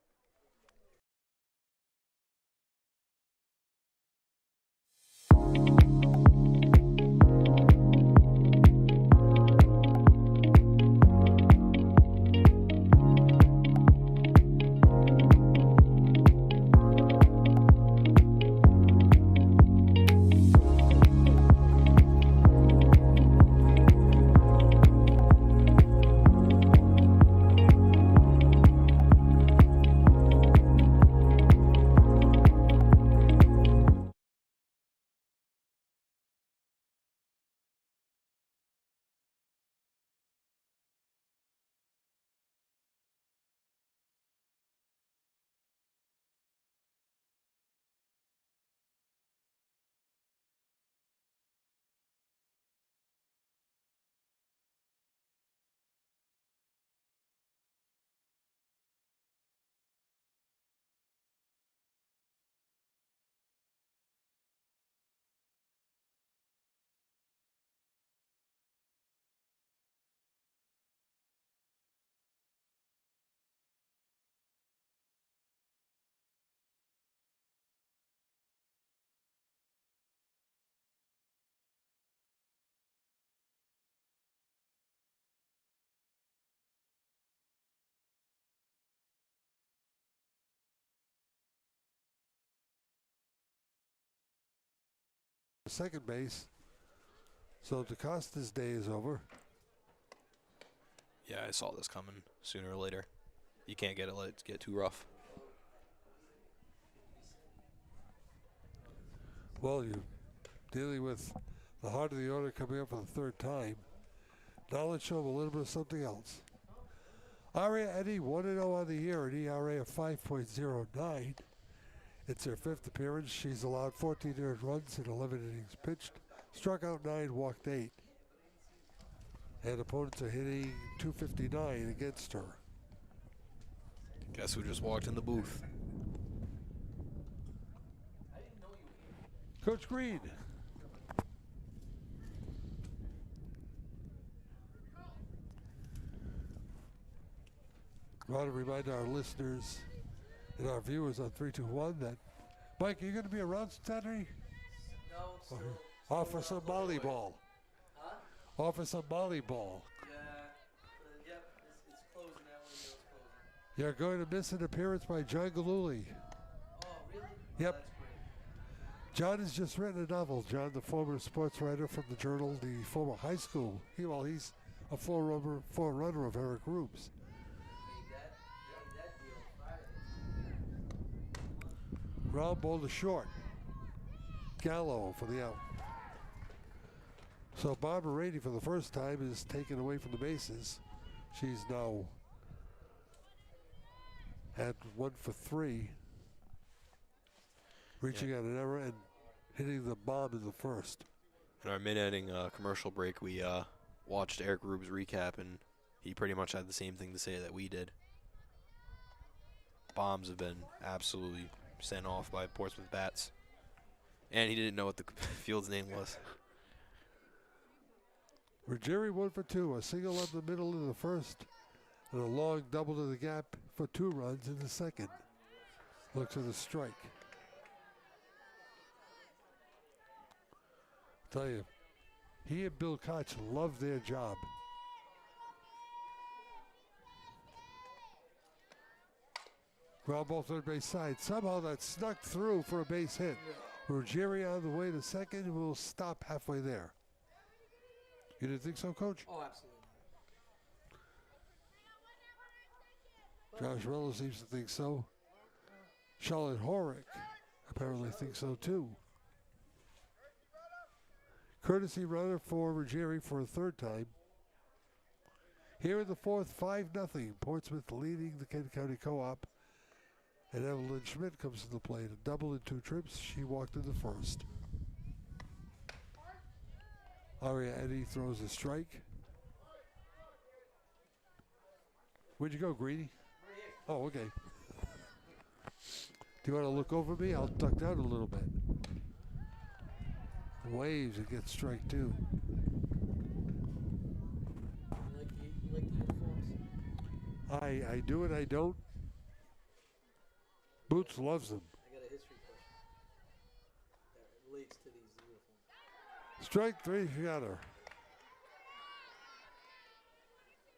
second base. So DaCosta's day is over. Yeah, I saw this coming sooner or later. You can't let it get too rough. Well, you're dealing with the heart of the order coming up for the third time. Now let's show them a little bit of something else. Aria Eddy 1-0 on the year, an ERA of 5.09. It's her fifth appearance. She's allowed 14 earned runs in 11 innings pitched. Struck out 9, walked 8. And opponents are hitting .259 against her. Guess who just walked in the booth? Coach Green. I want to remind our listeners and our viewers on 321 that, Mike, are you going to be around Saturday? No, Offer some volleyball. Huh? Offer some volleyball. Yep, it's closing now. It's closing. You're going to miss an appearance by John Galuli. Oh, really? Yep. That's great. John has just written a novel. John, the former sports writer from the Journal, the former high school. He's a forerunner of Eric Rubes. Made that deal Friday. Ground ball to short. Gallo for the out. So Barbara Rady, for the first time, is taken away from the bases. She's now at 1 for 3, reaching out an error and hitting the bomb in the first. In our mid-inning commercial break, we watched Eric Rubes recap, and he pretty much had the same thing to say that we did. Bombs have been absolutely sent off by Portsmouth bats. And he didn't know what the field's name was. Ruggieri 1 for 2, a single up the middle in the first, and a long double to the gap for 2 runs in the second. Looks at a strike. Tell you, he and Bill Koch love their job. Ground ball third base side. Somehow that snuck through for a base hit. Ruggieri on the way to second will stop halfway there. You didn't think so, Coach? Oh, absolutely. Josh Rello seems to think so. Charlotte Horick apparently thinks so too. Courtesy runner for Ruggieri for a third time. Here in the fourth, 5-0. Portsmouth leading the Kent County Co-op. And Evelyn Schmidt comes to the plate. A double in 2 trips. She walked in the first. Aria Eddy throws a strike. Where'd you go, Greedy? Oh, okay. Do you want to look over me? I'll duck down a little bit. Waves, it gets strike 2. You like the uniforms? I do and I don't. Boots loves them. I got a history question that relates to these uniforms. Strike 3, she got her.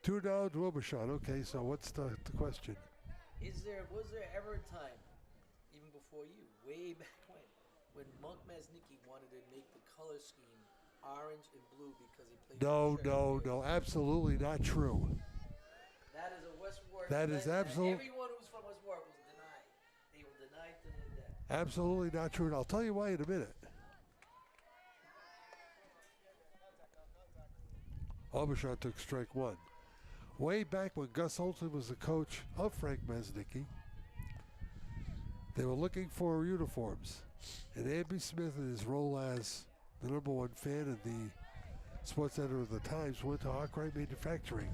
2 down to Obershot. Okay, so what's the question? Was there ever a time, even before you, way back when Monk Masnicki wanted to make the color scheme orange and blue because he played? No, absolutely not true. That is a West Warwick. That is absolute. Everyone who's from West Warwick was denied. They were denied to that. Absolutely not true, and I'll tell you why in a minute. Obershot took strike 1. Way back when Gus Olson was the coach of Frank Masnicki, they were looking for uniforms. And Amby Smith, in his role as the #1 fan of the sports editor of the Times, went to Arkwright Manufacturing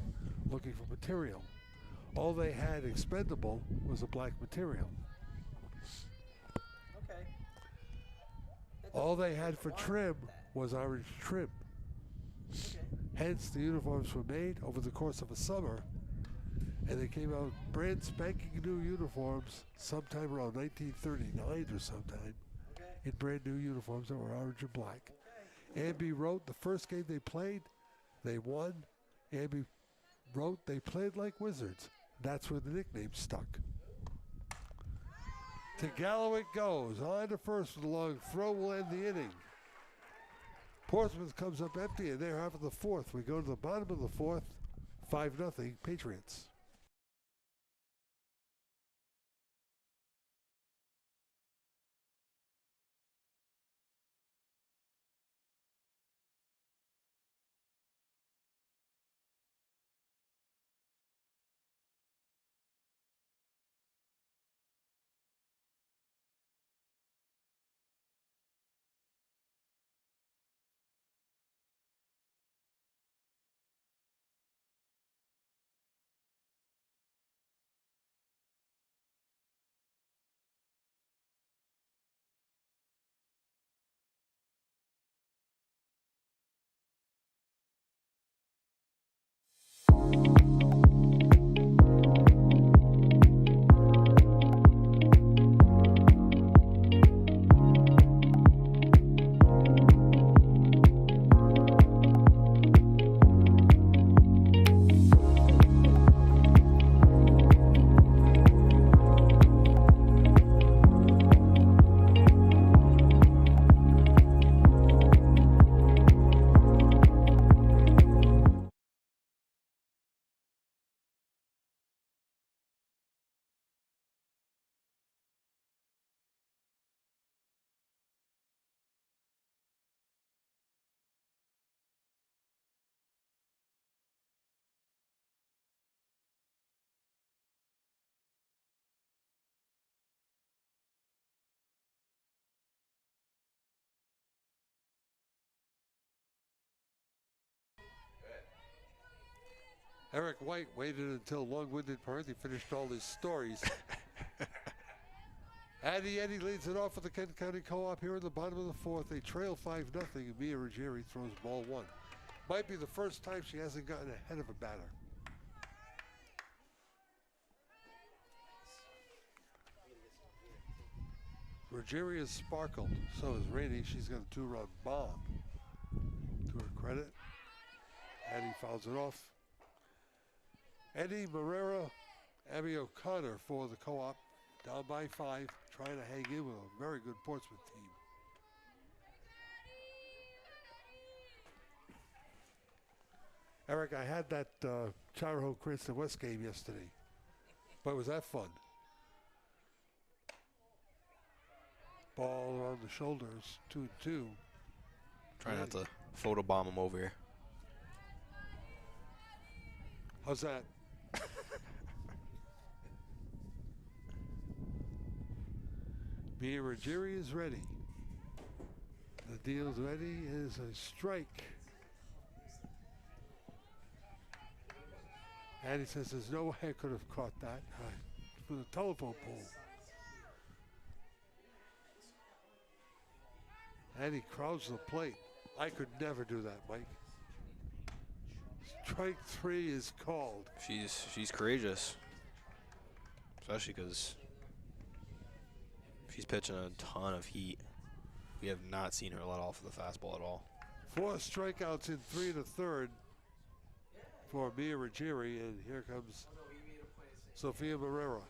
looking for material. All they had expendable was a black material. Okay. All they had for trim was orange trim. Okay. Hence, the uniforms were made over the course of a summer, and they came out brand spanking new uniforms sometime around 1939 or sometime, Okay. in brand new uniforms that were orange and black. Okay. Amby wrote the first game they played, they won. Amby wrote they played like wizards. That's where the nickname stuck. To Gallo it goes. On to first with a long throw will end the inning. Portsmouth comes up empty, and they're half of the fourth. We go to the bottom of the fourth, 5-0 Patriots. Eric White waited until long-winded Parenti finished all his stories. Eddie leads it off for the Kent County Co-op here in the bottom of the fourth. They trail 5-0, and Mia Ruggieri throws ball one. Might be the first time she hasn't gotten ahead of a batter. Ruggieri has sparkled, so is Rainey. She's got a two-run bomb. To her credit, Eddie fouls it off. Eddie Marrera, Abby O'Connor for the Co-op, down by 5, trying to hang in with a very good Portsmouth team. Eric, I had that Charahoe Cranston West game yesterday, but was that fun? Ball around the shoulders, 2-2. Try not to photobomb him over here. How's that? Mia Ruggieri is ready. The deal's ready is a strike. And he says there's no way I could have caught that with a telephone pole. And he crowds the plate. I could never do that, Mike. Strike 3 is called. She's courageous, especially because she's pitching a ton of heat. We have not seen her let off of the fastball at all. 4 strikeouts in 3 1/3 for Mia Ruggieri, and here comes Sophia Marrera.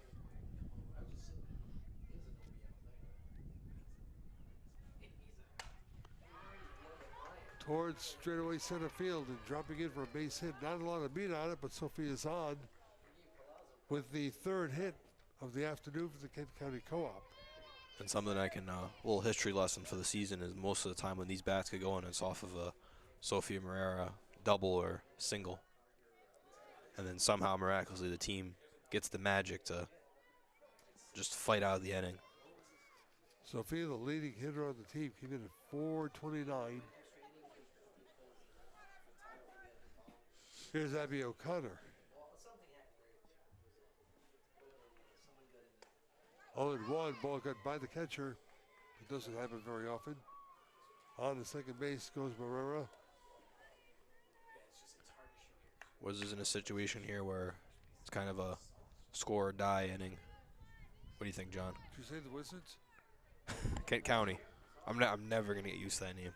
Towards straightaway center field and dropping in for a base hit. Not a lot of meat on it, but Sophia's on with the 3rd hit of the afternoon for the Kent County Co-op. And something I can, a little history lesson for the season is most of the time when these bats get going, it's off of a Sophia Marrera double or single. And then somehow, miraculously, the team gets the magic to just fight out of the inning. Sophia, the leading hitter on the team, came in at .429. Here's Abby O'Connor. 0-1, ball got by the catcher. It doesn't happen very often. On the second base goes Marrera. Was this in a situation here where it's kind of a score or die inning? What do you think, John? Did you say the Wizards? Kent County. I'm never going to get used to that name.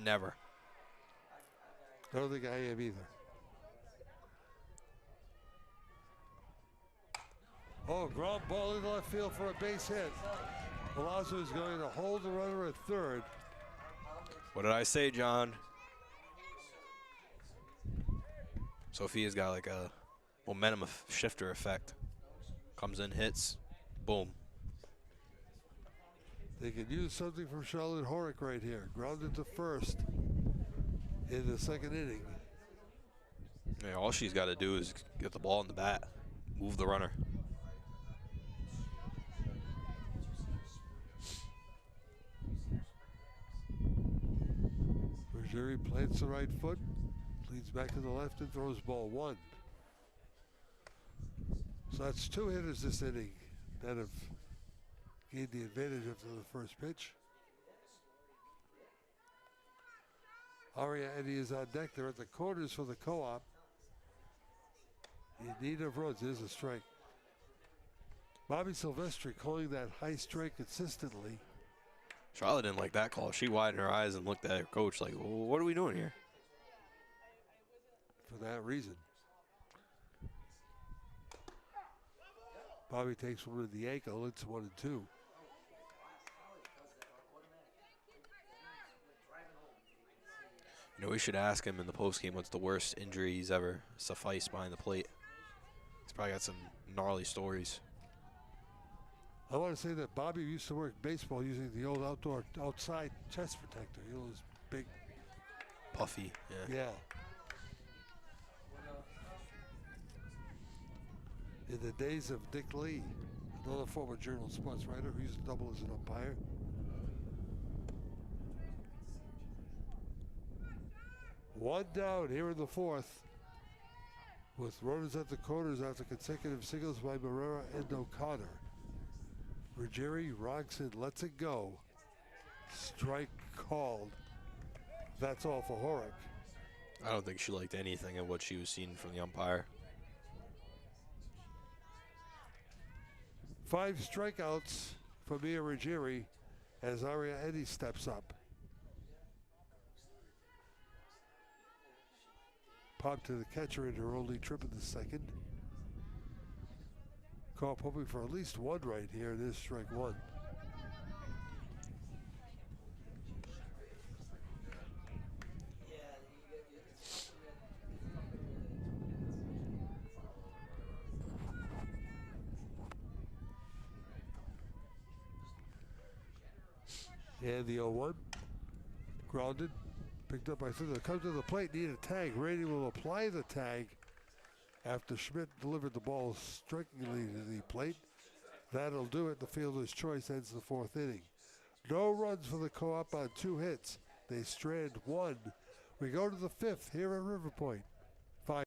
Never. I don't think I am either. Oh, ground ball in left field for a base hit. Palazzo is going to hold the runner at third. What did I say, John? Sophia's got like a momentum shifter effect. Comes in, hits, boom. They can use something from Charlotte Horick right here. Grounded to first in the second inning. Yeah, all she's got to do is get the ball in the bat, move the runner. Bergeri plants the right foot, leads back to the left and throws ball one. So that's 2 hitters this inning that have gained the advantage after the first pitch. Aria Eddy is on deck. They're at the corners for the co-op. In need of runs. There's a strike. Bobby Silvestri calling that high strike consistently. Charlotte didn't like that call. She widened her eyes and looked at her coach like, well, what are we doing here? For that reason. Bobby takes one in the ankle. It's 1-2. You know, we should ask him in the postgame what's the worst injury he's ever sufficed behind the plate. He's probably got some gnarly stories. I want to say that Bobby used to work baseball using the old outside chest protector. You know, those big. Puffy, yeah. Yeah. In the days of Dick Lee, another former Journal sports writer who used to double as an umpire. One down here in the fourth, with runners at the corners after consecutive singles by Barrera and O'Connor. Ruggieri rocks it, lets it go. Strike called. That's all for Horick. I don't think she liked anything of what she was seeing from the umpire. 5 strikeouts for Mia Ruggieri as Aria Eddy steps up. Pop to the catcher in her only trip in the second. Carl hoping for at least one right here. It is strike one. And the 0-1. Grounded. Picked up by Fiddler. Comes to the plate. Need a tag. Randy will apply the tag after Schmidt delivered the ball strikingly to the plate. That'll do it. The fielder's choice ends the fourth inning. No runs for the co-op on 2 hits. They strand 1. We go to the 5th here at River Point. 5.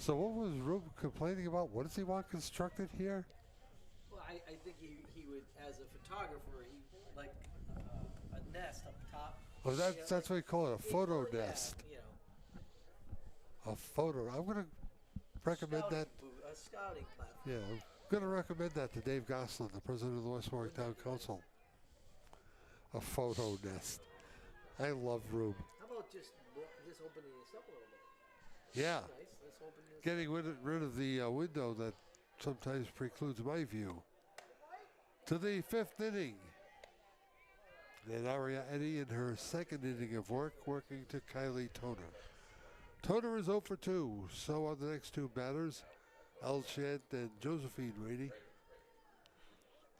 So what was Rube complaining about? What does he want constructed here? Well, I think he would, as a photographer, he like a nest up top. Oh, that's what we call it, a photo Yeah, nest. you know, A photo. I'm going to recommend scouting that. booth, a scouting platform. Yeah, I'm going to recommend that to Dave Goslin, the president of the West Warwick Town Council. A photo nest. I love Rube. How about just opening this up a little bit? Yeah, Nice. Let's open this. getting rid of the window that sometimes precludes my view. To the 5th inning. And Aria Eddy in her 2nd inning of work, working to Kylie Toner. Toner is 0 for 2. So are the next 2 batters, Al Chant and Josephine Rainey.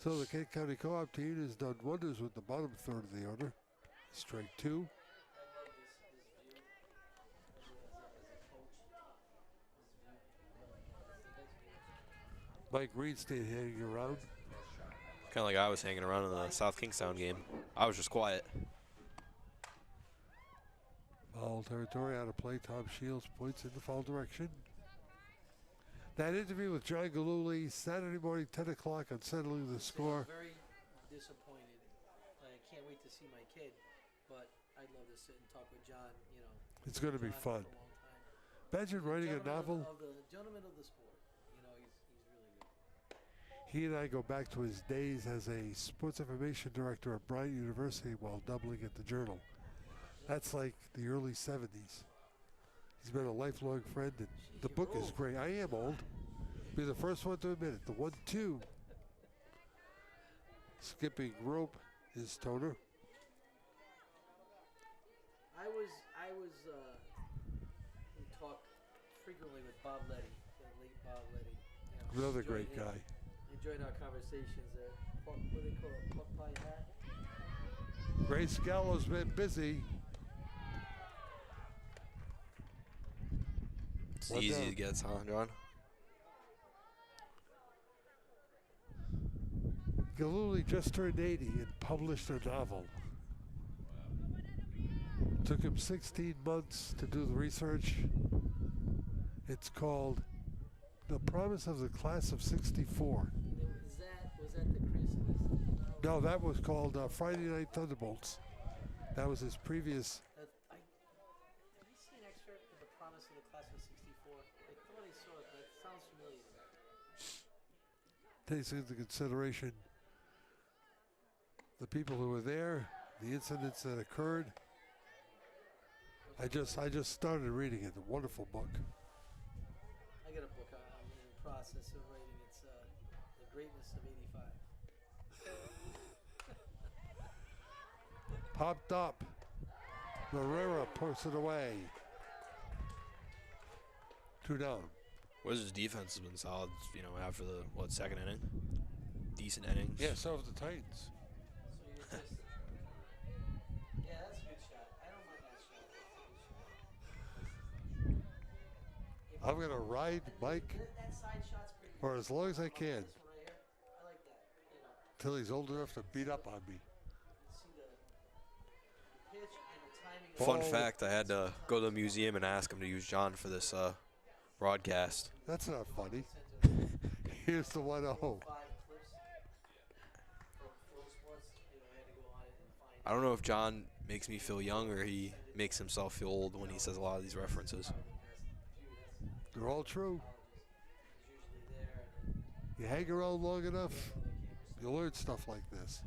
So the Kent County Co-op team has done wonders with the bottom third of the order. Strike 2. I love this view as a Mike Reed stayed hanging around. Kind of like I was hanging around in the South Kingstown game. I was just quiet. Foul territory out of play. Tom Shields points in the foul direction. That interview with John Galuli Saturday morning, 10 o'clock, unsettling the score. I'm very disappointed. I can't wait to see my kid, but I'd love to sit and talk with John. You know, It's going to be John fun. for a long time. Imagine writing a novel. Gentleman of the sport. You know, he's really good. He and I go back to his days as a sports information director at Bryant University while doubling at the Journal. That's like the early 70s. He's been a lifelong friend, and the book is great. I am old. Be the first one to admit it. The 1-2. Skipping rope is Toner. We talk frequently with Bob Letty, the late Bob Letty. You know, Another great guy. Enjoyed our conversations at, what do they call it, Puck Pie Hat? Grace Gallo's been busy. It's One easy down. to get, huh, John? Galuli just turned 80 and published a novel. Took him 16 months to do the research. It's called The Promise of the Class of 64. Was that the Chris East? No, that was called Friday Night Thunderbolts. That was his previous. Did I see an excerpt of The Promise of the Class of 64? I thought I saw it. That sounds familiar to me. Takes into consideration the people who were there, the incidents that occurred. I just started reading it. A wonderful book. I got a book I'm in the process of writing. It's The Greatness of '85. Popped up. Herrera puts it away. 2 down. Wizards' defense has been solid, you know, after the, 2nd inning? Decent innings. Yeah, so have the Titans. So you're just, yeah, that's a good shot. I don't mind that shot. That's a good shot. I'm going to ride Mike That side shot's pretty good. for as long as I can This one right here, I like that. You know, till he's old enough to beat up on me. see the pitch and the timing. Fun Ball. fact, I had to go to the museum and ask him to use John for this broadcast. That's not funny. Here's the 1-0. 5 clips from Full Sports. You know, I had to go on it and find. I don't know if John makes me feel young or he makes himself feel old when he says a lot of these references. They're all true. It's usually there. And then You hang around long enough, the camera you'll learn stuff like this.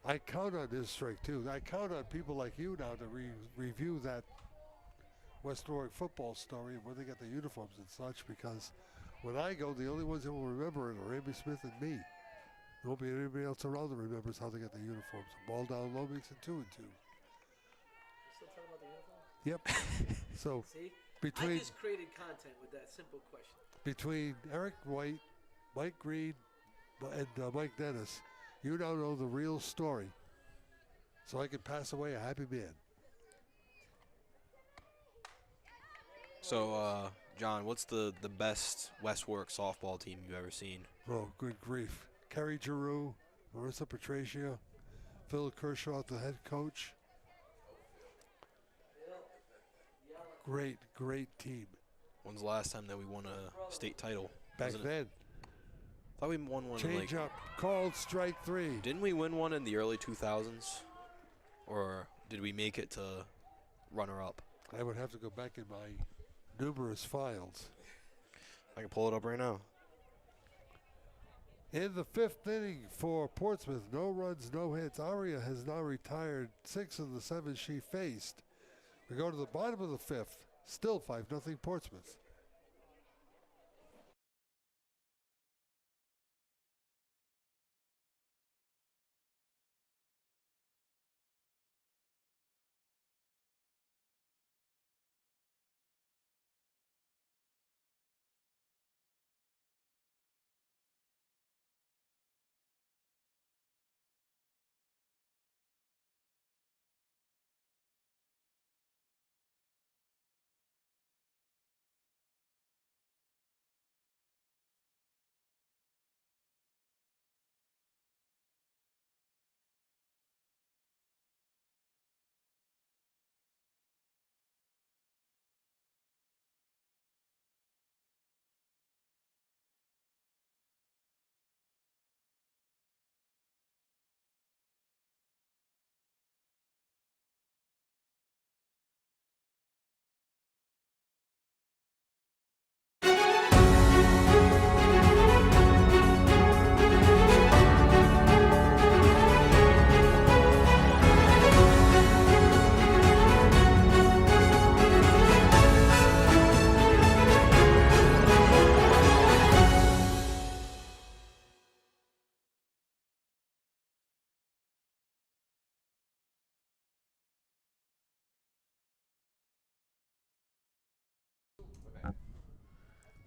I count on this strike too. I count on people like you now to review that West Warwick football story and where they get the uniforms and such, because when I go, the only ones that will remember it are Amy Smith and me. There won't be anybody else around that remembers how they get the uniforms. Ball down low makes it 2-2. You still talking about the uniform? Yep. So See? I between just created content with that simple question. between Eric White, Mike Green, and Mike Dennis, you now know the real story. So I can pass away a happy man. So, John, what's the best West Warwick softball team you've ever seen? Oh, good grief. Kerry Giroux, Marissa Patricia, Phil Kershaw, the head coach. Great, great team. When's the last time that we won a state title? Back Wasn't it? then, I thought we won one in change like. up, called strike 3. Didn't we win one in the early 2000s? Or did we make it to runner up? I would have to go back in my numerous files. I can pull it up right now. In the 5th inning for Portsmouth, no runs, no hits. Aria has now retired 6 of the 7 she faced. We go to the bottom of the 5th, still 5-0 Portsmouth.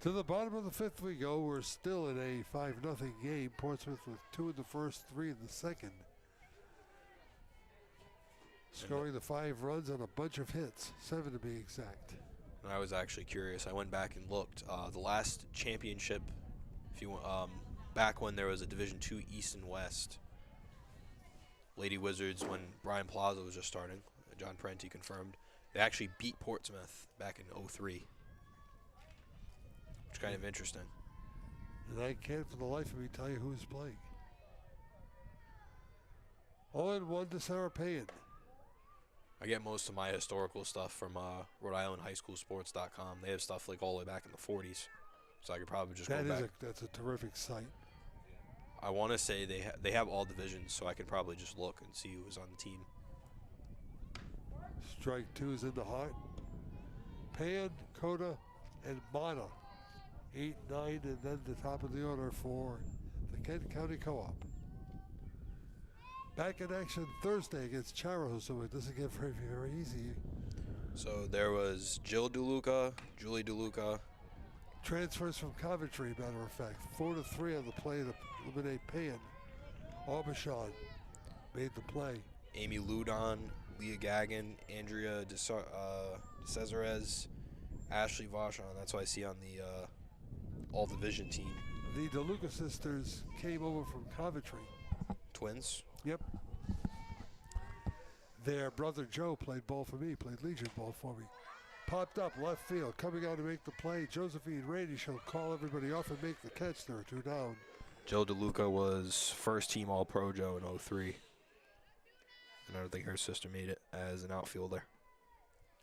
To the bottom of the 5th we go. We're still in a 5-0 game. Portsmouth with 2 in the first, 3 in the second. Scoring the 5 runs on a bunch of hits, 7 to be exact. And I was actually curious. I went back and looked. The last championship, if you back when there was a Division II East and West, Lady Wizards, when Brian Plaza was just starting, John Parenti confirmed, they actually beat Portsmouth back in '03. Which is kind of interesting. And I can't for the life of me tell you who's playing. 0-1 to Sarah Payan. I get most of my historical stuff from Rhode Island High School Sports.com. They have stuff like all the way back in the 40s. So I could probably just go back. That's a terrific site. I want to say they have all divisions, so I could probably just look and see who was on the team. Strike 2 is in the heart. Pan, Coda, and Mana. 8, 9, and then the top of the order for the Kent County Co-op. Back in action Thursday against Charo, so it doesn't get very, very easy. So there was Jill DeLuca, Julie DeLuca. Transfers from Coventry, matter of fact. 4-3 on the play to eliminate Pan. Aubuchon made the play. Amy Ludon, Leah Gagnon, Andrea DeCesarez, Ashley Vauchon. That's what I see on the all-division team. The DeLuca sisters came over from Coventry. Twins? Yep. Their brother Joe played ball for me, played Legion ball for me. Popped up left field, coming out to make the play. Josephine Rady, she'll call everybody off and make the catch. There are 2 down. Jill DeLuca was first team All-Pro Joe in '03. And I don't think her sister made it as an outfielder.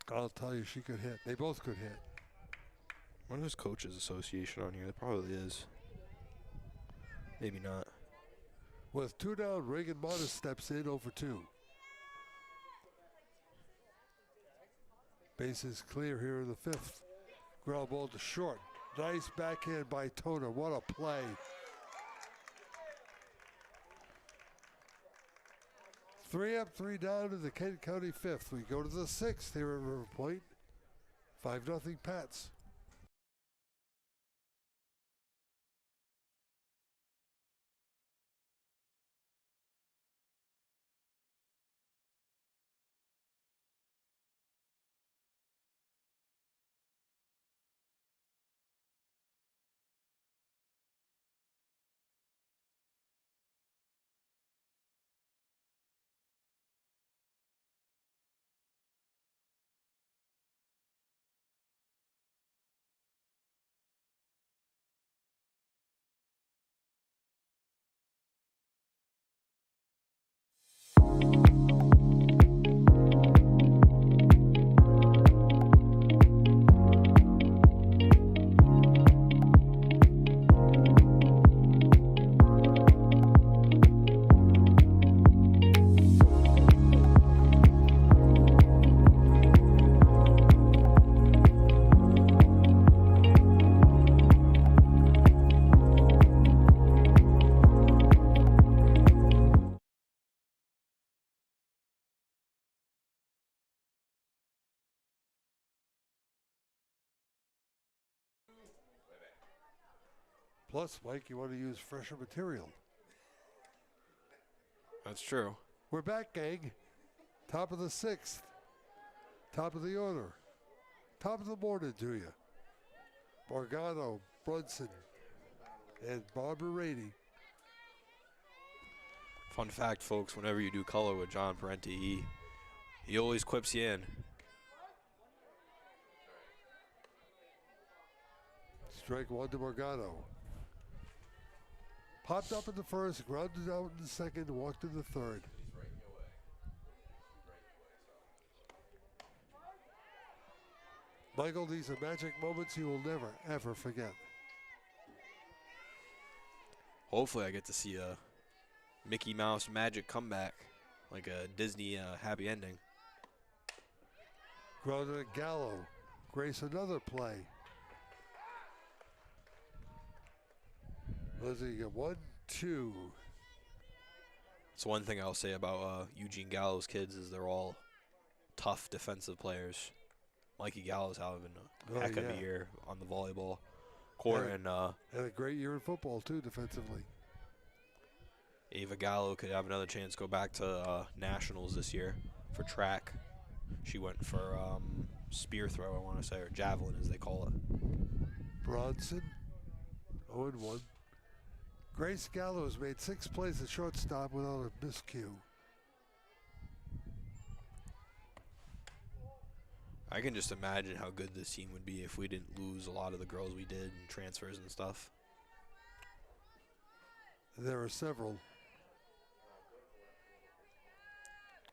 I'll tell you, she could hit. They both could hit. I wonder if there's Coaches Association on here. There probably is. Maybe not. With 2 down, Reagan Modest steps in over 2. Bases clear here in the 5th. Ground ball to short. Nice backhand by Toner. What a play. Three up, 3 down in the Kent County 5th. We go to the 6th here at River Point. 5-0 Pats. Plus, Mike, you want to use fresher material. That's true. We're back, gang. Top of the 6th. Top of the order. Top of the morning to you. Morgano, Brunson, and Barbara Rady. Fun fact, folks, whenever you do color with John Parenti, he always quips you in. Strike one to Morgano. Popped up in the first, grounded out in the second, walked in the third. Michael, these are magic moments you will never, ever forget. Hopefully I get to see a Mickey Mouse magic comeback, like a Disney happy ending. Grounded and Gallo. Grace another play. Lizzie, you got 1, 2. It's one thing I'll say about Eugene Gallo's kids is they're all tough defensive players. Mikey Gallo's having a heck of a year on the volleyball court, and had a great year in football too, defensively. Ava Gallo could have another chance to go back to nationals this year for track. She went for spear throw, I want to say, or javelin as they call it. Bronson, 0-1. Grace Gallo has made 6 plays at shortstop without a miscue. I can just imagine how good this team would be if we didn't lose a lot of the girls we did and transfers and stuff. There are several.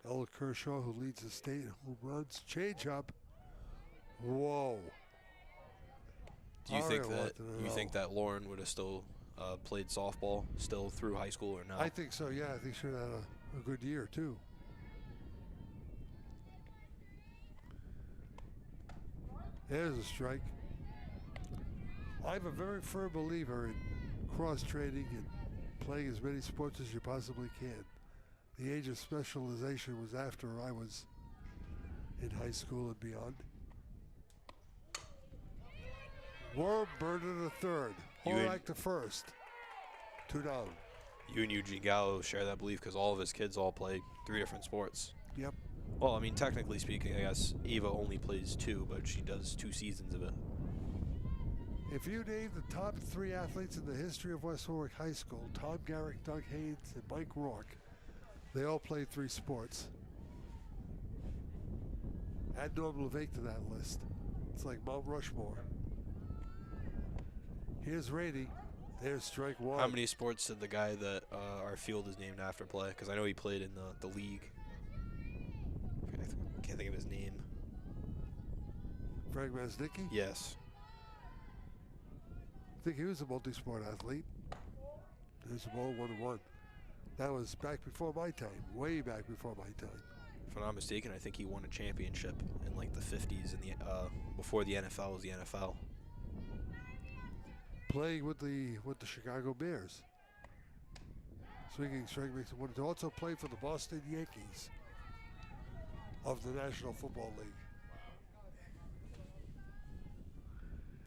Ella Kershaw, who leads the state in home runs. Change up. Whoa. Do you think that Lauren would have still played softball still through high school or no? I think so, yeah. I think she had a good year too. There's a strike. I'm a very firm believer in cross-training and playing as many sports as you possibly can. The age of specialization was after I was in high school and beyond. Worm Burden to third. Horak to first. 2 down. You and Eugene Gallo share that belief because all of his kids all play 3 different sports. Yep. Well, I mean, technically speaking, I guess Eva only plays 2, but she does 2 seasons of it. If you name the top 3 athletes in the history of West Warwick High School, Tom Garrick, Doug Haynes, and Mike Rourke, they all played 3 sports. Add Norm LeVake to that list. It's like Mount Rushmore. Here's Rady. There's strike 1. How many sports did the guy that our field is named after play? Because I know he played in the league. I can't think of his name. Frank Masnicki? Yes. I think he was a multi-sport athlete. There's the ball, 1-1. That was back before my time, way back before my time. If I'm not mistaken, I think he won a championship in like the 50s in the before the NFL was the NFL. Playing with the Chicago Bears. Swinging strike makes it 1-2. Also played for the Boston Yankees of the National Football League.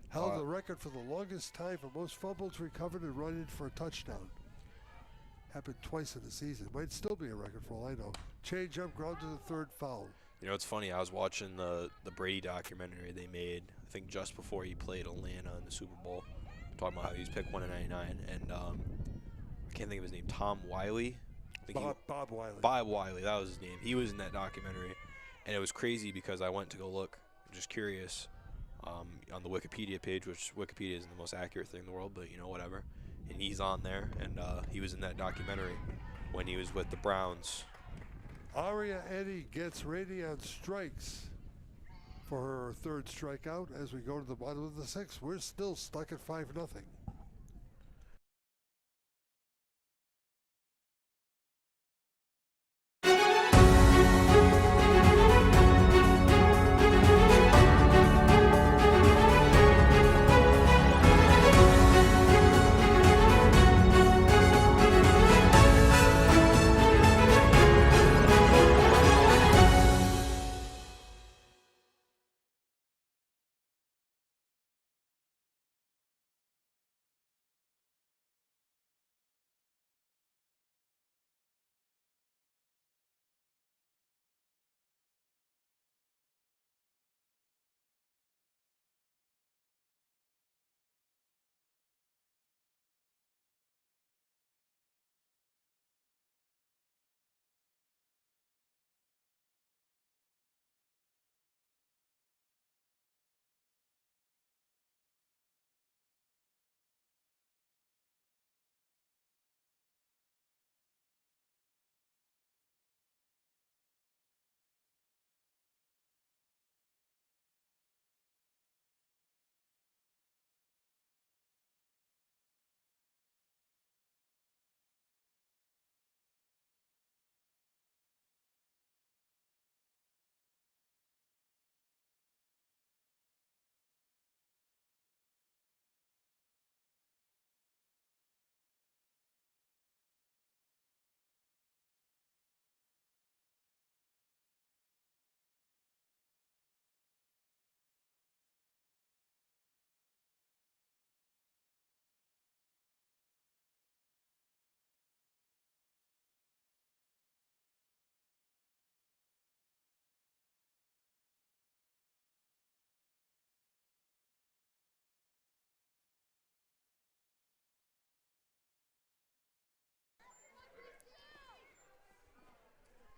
Held the record for the longest time for most fumbles recovered and run in for a touchdown. Happened twice in the season. Might still be a record for all I know. Change up, ground to the third, foul. You know, it's funny. I was watching the Brady documentary they made, I think just before he played Atlanta in the Super Bowl, talking about how he was picked 1 in 99. And I can't think of his name. Tom Wiley? Bob Wiley. Bob Wiley, that was his name. He was in that documentary. And it was crazy because I went to go look, just curious, on the Wikipedia page, which Wikipedia isn't the most accurate thing in the world, but, you know, whatever. And he's on there, and he was in that documentary when he was with the Browns. Aria Eddy gets Rady on strikes for her 3rd strikeout as we go to the bottom of the 6th. We're still stuck at 5-0.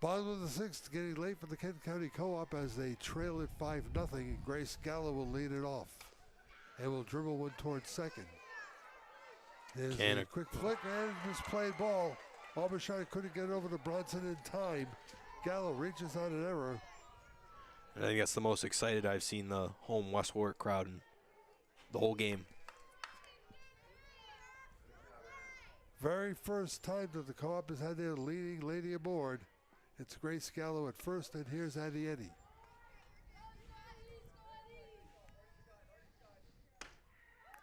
Bottom of the sixth, getting late for the Kent County Co-op as they trail it 5-0. Grace Gallo will lead it off and will dribble one towards second. There's a quick flick and misplayed ball. Aubuchon couldn't get over to Bronson in time. Gallo reaches on an error. And I think that's the most excited I've seen the home West Warwick crowd in the whole game. Very first time that the Co-op has had their leading lady aboard. It's Grace Gallo at first, and here's Addie Eddy.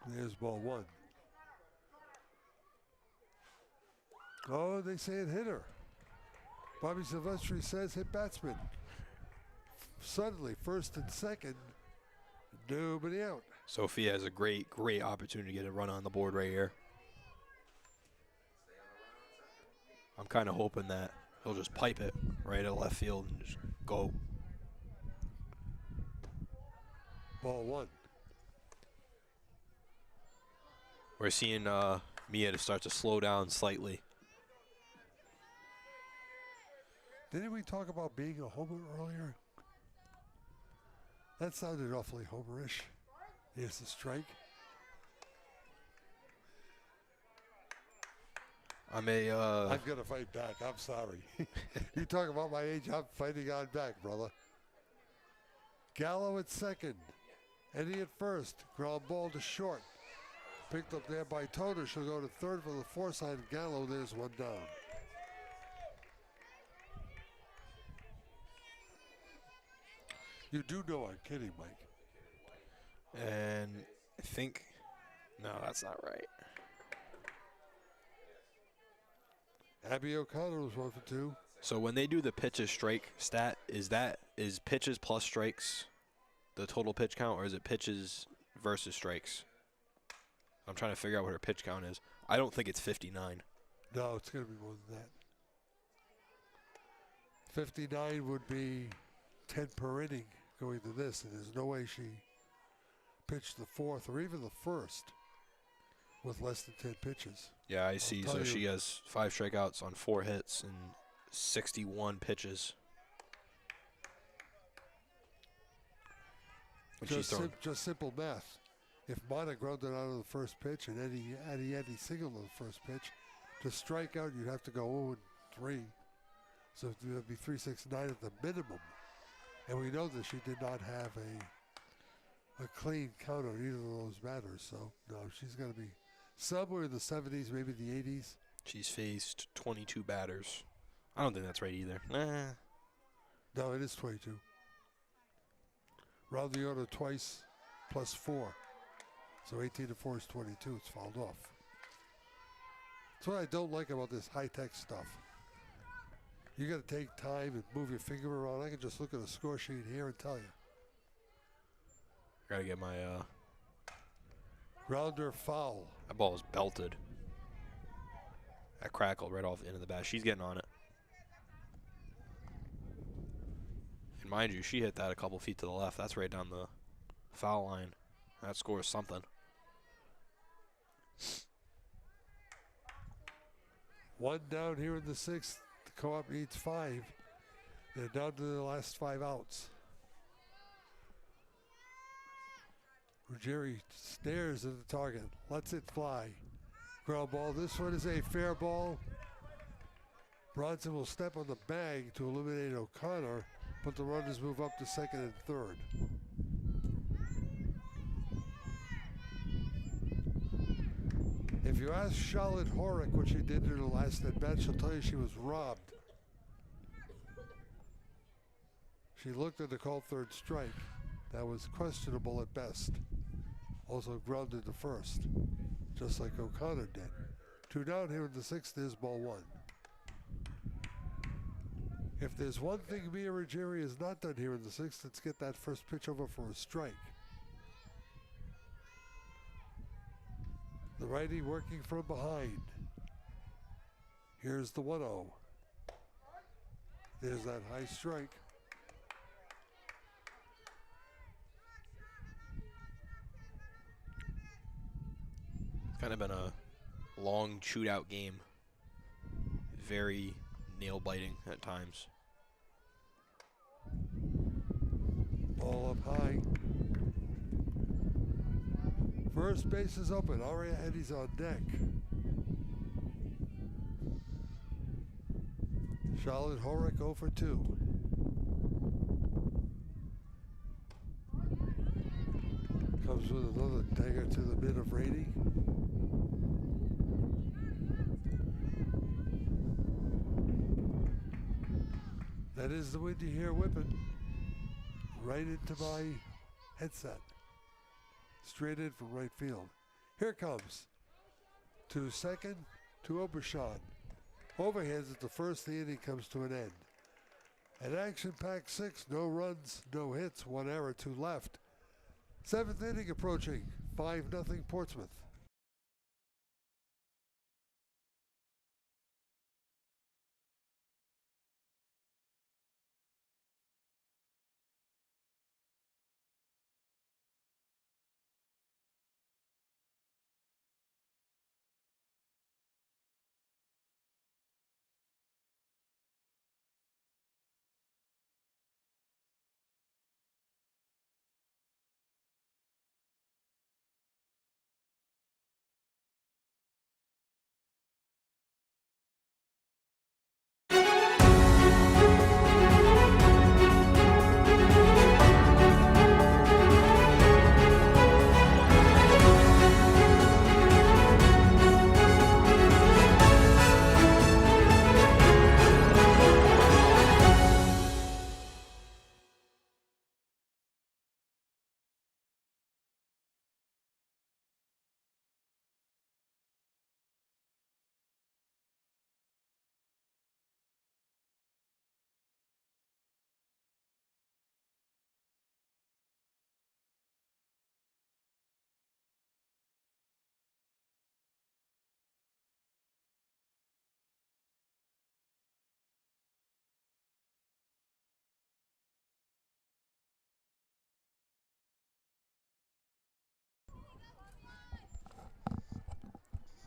There's ball one. Oh, they say it hit her. Bobby Silvestri says hit batsman. Suddenly, first and second, nobody out. Sophia has a great opportunity to get a run on the board right here. I'm kind of hoping that he'll just pipe it right at left field and just go. Ball one. We're seeing Mia to start to slow down slightly. Didn't we talk about being a homer earlier? That sounded awfully homerish. Here's the strike. I'm going to fight back. I'm sorry. You talk about my age, I'm fighting on back, brother. Gallo at second. Eddie at first. Ground ball to short. Picked up there by Toner. She'll go to third for the four-side. Gallo, there's one down. You do know I'm kidding, Mike. And I think, no, that's not right. Abby O'Connor was 1 for 2. So when they do the pitches strike stat, is pitches plus strikes the total pitch count, or is it pitches versus strikes? I'm trying to figure out what her pitch count is. I don't think it's 59. No, it's going to be more than that. 59 would be 10 per inning going to this, and there's no way she pitched the fourth or even the first with less than 10 pitches. Yeah, I see. So she has 5 strikeouts on 4 hits and 61 pitches. Just simple math. If Mata grounded out of the first pitch and Eddie singled on the first pitch, to strike out, you'd have to go 0-3. So it would be 369 at the minimum. And we know that she did not have a clean count on either of those batters. So, no, she's going to be somewhere in the 70s, maybe the 80s. She's faced 22 batters. I don't think that's right either. Nah. No, it is 22. Round the order twice plus 4. So 18 to 4 is 22. It's fouled off. That's what I don't like about this high-tech stuff. You got to take time and move your finger around. I can just look at a score sheet here and tell you. Got to get my... Grounder foul. That ball was belted. That crackled right off the end of the bat. She's getting on it. And mind you, she hit that a couple feet to the left. That's right down the foul line. That scores something. One down here in the sixth. The Co-op needs 5. They're down to the last 5 outs. Ruggieri stares at the target, lets it fly. Ground ball. This one is a fair ball. Bronson will step on the bag to eliminate O'Connor, but the runners move up to second and third. If you ask Charlotte Horick what she did in her last at bat, she'll tell you she was robbed. She looked at the called third strike. That was questionable at best. Also grounded to first, just like O'Connor did. 2 down here in the sixth. There's ball 1. If there's one thing Mia Ruggieri has not done here in the sixth, it's get that first pitch over for a strike. The righty working from behind. Here's the 1-0. There's that high strike. It's kind of been a long shootout game. Very nail-biting at times. Ball up high. First base is open. Aria Eddie's on deck. Charlotte Horick 0 for 2. Comes with another dagger to the mid of Rady. That is the wind you hear whipping right into my headset. Straight in from right field. Here it comes. To second, to Obershon. Overhands at the first, the inning comes to an end. An action-packed 6, no runs, no hits, 1 error, 2 left. 7th inning approaching, 5-0 Portsmouth.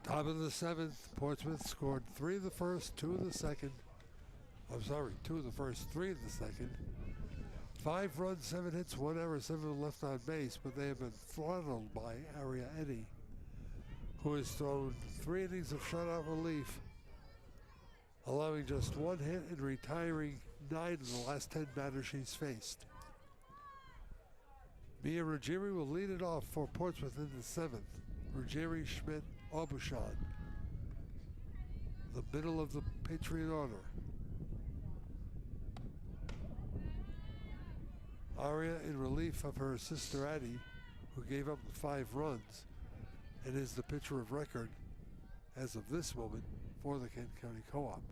Top of the 7th, Portsmouth scored 3 of the first, 2 of the second. I'm sorry, 2 of the first, 3 of the second. 5 runs, 7 hits, 1 error, 7 left on base, but they have been throttled by Aria Eddy, who has thrown 3 innings of shutout relief, allowing just 1 hit and retiring 9 of the last 10 batters she's faced. Mia Ruggieri will lead it off for Portsmouth in the 7th. Ruggieri, Schmidt, Aubuchon, the middle of the Patriot order. Aria in relief of her sister Addie, who gave up the 5 runs and is the pitcher of record as of this moment for the Kent County Co-op.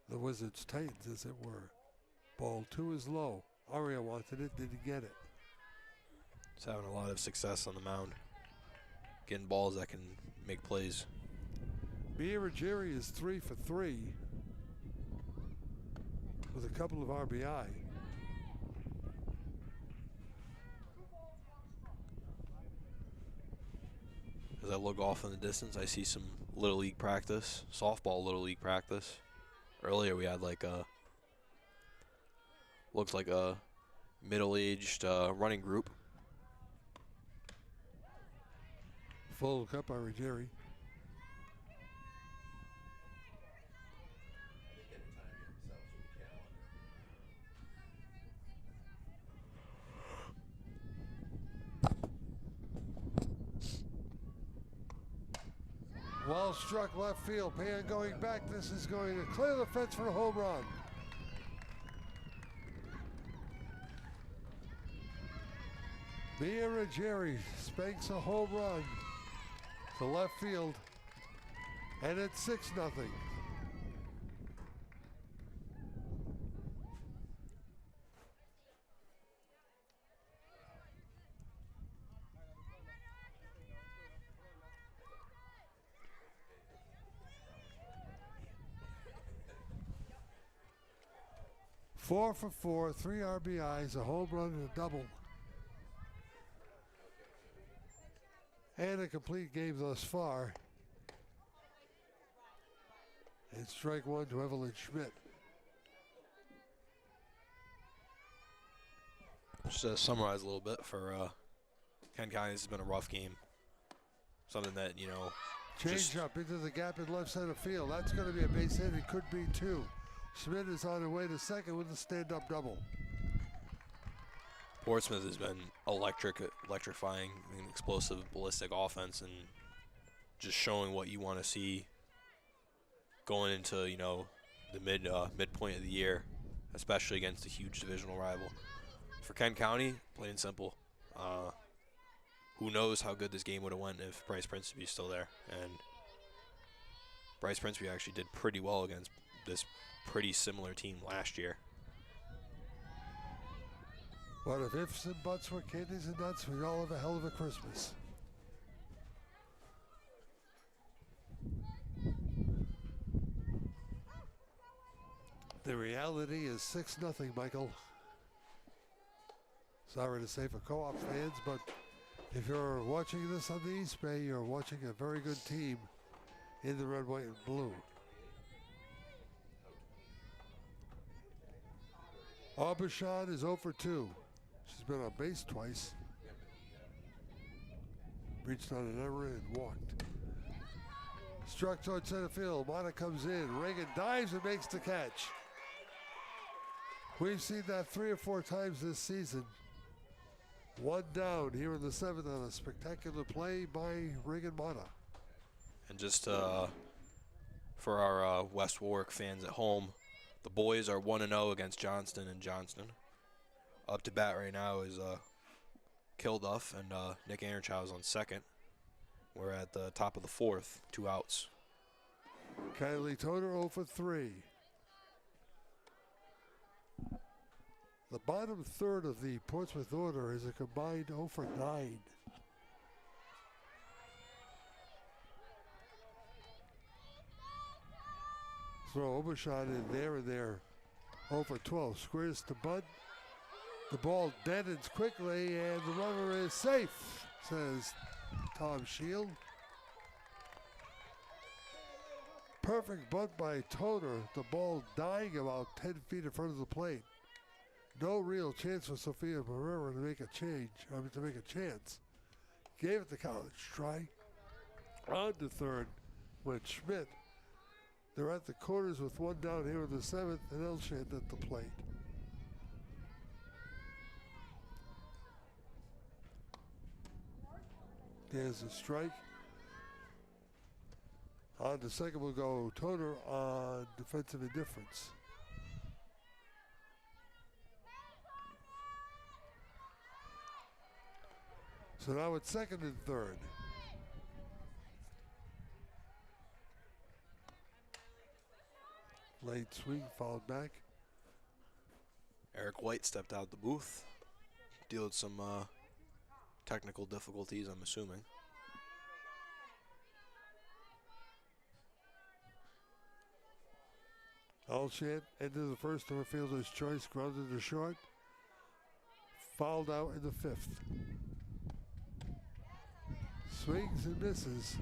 The Wizards Titans, as it were. Ball 2 is low. Aria wanted it, didn't get it. He's having a lot of success on the mound. Getting balls that can make plays. Mia Ruggieri is 3 for 3 with a couple of RBI. As I look off in the distance, I see some Little League practice, softball Little League practice. Earlier we had like a, looks like a middle-aged running group. Full cup by Ruggieri. They get the timing themselves with the calendar. Well struck left field. Pan going back. This is going to clear the fence for a home run. Mia Ruggieri spanks a home run to left field, and it's 6-0. Four for 4, 3 RBIs, a home run and a double. And a complete game thus far. And strike 1 to Evelyn Schmidt. Just to summarize a little bit for Ken County, this has been a rough game. Something that, you know, Change up into the gap in left center field. That's going to be a base hit. It could be two. Schmidt is on her way to second with a stand-up double. Portsmouth has been electrifying, an explosive, ballistic offense, and just showing what you want to see going into, you know, the midpoint of the year, especially against a huge divisional rival. For Kent County, plain and simple, who knows how good this game would have went if Bryce Principe is still there. And Bryce Principe actually did pretty well against this pretty similar team last year. What if ifs and buts were candies and nuts? We'd all have a hell of a Christmas. The reality is 6-0, Michael. Sorry to say for co-op fans, but if you're watching this on the East Bay, you're watching a very good team in the red, white, and blue. Aubuchon is 0 for 2. She's been on base twice. Reached on an error and walked. Struck toward center field. Mata comes in. Reagan dives and makes the catch. We've seen that 3 or 4 times this season. One down here in the 7th on a spectacular play by Reagan Mata. And just for our West Warwick fans at home, the boys are 1-0 against Johnston and Johnston. Up to bat right now is Kilduff and Nick Ehrenchild's on second. We're at the top of the 4th, 2 outs. Kylie Toner 0 for 3. The bottom third of the Portsmouth order is a combined 0 for 9. Throw Obershot in there and there. 0 for 12. Squares to Bud. The ball deadens quickly and the runner is safe, says Tom Shield. Perfect bunt by Toner. The ball dying about 10 feet in front of the plate. No real chance for Sophia Barrera to make a chance. Gave it the college try. On to third went Schmidt. They're at the corners with 1 down here in the 7th and Elshand at the plate. There's a strike. On to second will go Toner on defensive indifference. So now it's second and third. Late swing, fouled back. Eric White stepped out the booth, dealt with some technical difficulties, I'm assuming. Alshant into the first of a fielder's choice, grounded to short. Fouled out in the 5th. Swings and misses.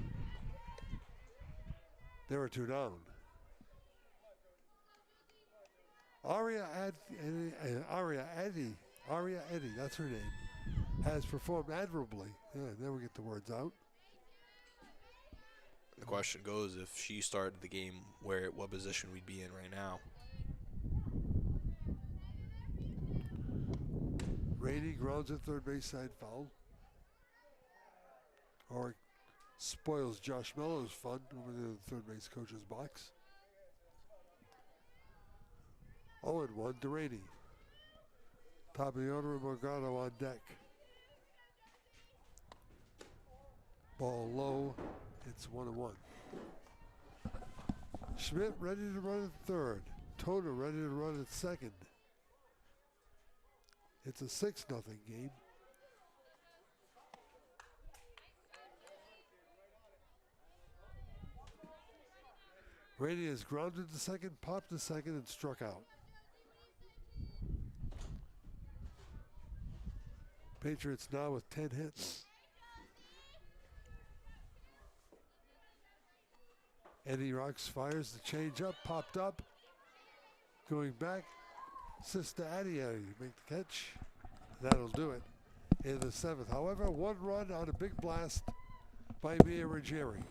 There are 2 down. Aria Eddy, that's her name, has performed admirably. Yeah, there we get the words out. The question goes, if she started the game, what position we'd be in right now. Rainey grounds at third base side foul. Or spoils Josh Mello's fun over the third base coach's box. 0-1 to Rainey. Top of the order, Morgado on deck. Ball low. It's 1-1. Schmidt ready to run at third. Toner ready to run at second. It's a 6-0 game. Rainey is grounded to second, popped to second, and struck out. Patriots now with 10 hits. Eddie Rocks fires the change-up, popped up. Going back, Sister Adia make the catch. That'll do it in the 7th. However, 1 run on a big blast by Mia Ruggieri.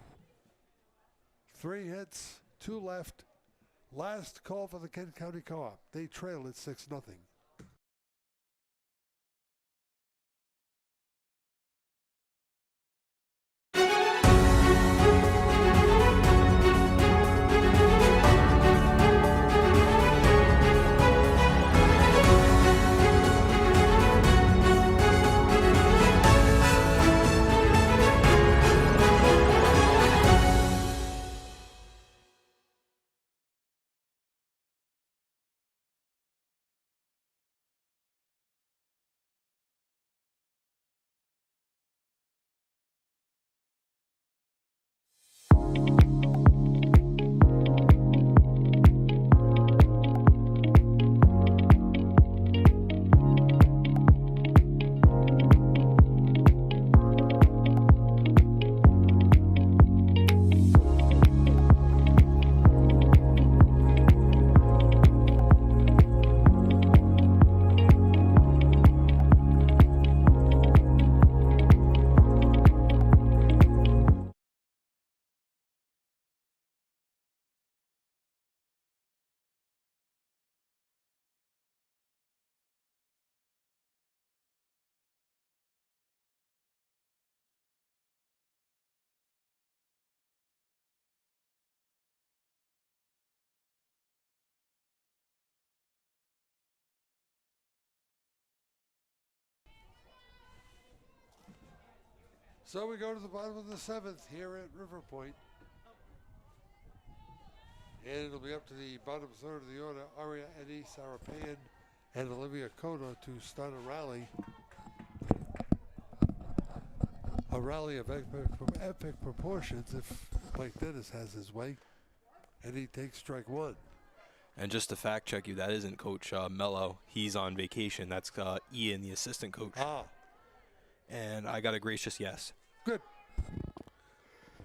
3 hits, 2 left. Last call for the Kent County Co-op. They trail at 6-0. So we go to the bottom of the 7th here at River Point. And it'll be up to the bottom third of the order. Aria Eddie, Sarah Pan, and Olivia Cota to start a rally. A rally of epic proportions if Mike Dennis has his way. And he takes strike 1. And just to fact check you, that isn't Coach Mello. He's on vacation. That's Ian, the assistant coach. Ah. And I got a gracious yes. Good.